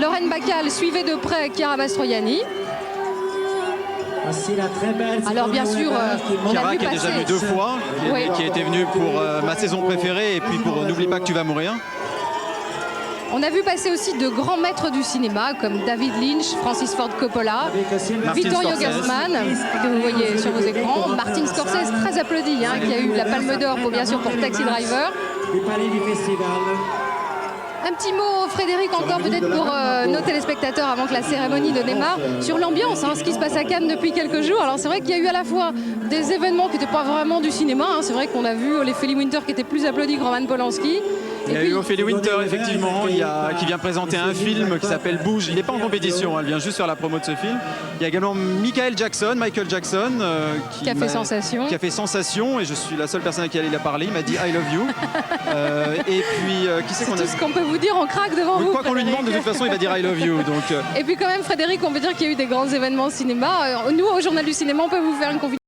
Lorraine Bacall suivait de près Chiara Mastroianni. Alors bien sûr, Chiara qui est déjà venue 2 fois, qui était venue pour Ma saison préférée et puis pour N'oublie pas que tu vas mourir. On a vu passer aussi de grands maîtres du cinéma comme David Lynch, Francis Ford Coppola, Vittorio Gassman, que vous voyez sur vos écrans, Martin Scorsese, très applaudi, qui a eu la Palme d'Or bien sûr pour Taxi Driver. Un petit mot, Frédéric, encore peut-être pour nos téléspectateurs avant que la cérémonie ne démarre, sur l'ambiance, ce qui se passe à Cannes depuis quelques jours. Alors c'est vrai qu'il y a eu à la fois des événements qui n'étaient pas vraiment du cinéma. C'est vrai qu'on a vu Ophélie Winter qui était plus applaudie que Roman Polanski. Il y a eu Ophélie Winter, effectivement, qui vient présenter un film qui s'appelle Bouge. Il n'est pas en compétition, elle vient juste faire la promo de ce film. Il y a également Michael Jackson, qui a fait sensation. Et je suis la seule personne à qui il a parlé. Il m'a dit I love you. Et puis, qui c'est qu'on a... C'est tout ce qu'on peut vous dire, on craque devant vous. Quoi qu'on lui demande, de toute façon, il va dire I love you. Donc... Et puis quand même, Frédéric, on peut dire qu'il y a eu des grands événements au cinéma. Nous, au Journal du Cinéma, on peut vous faire une confidence.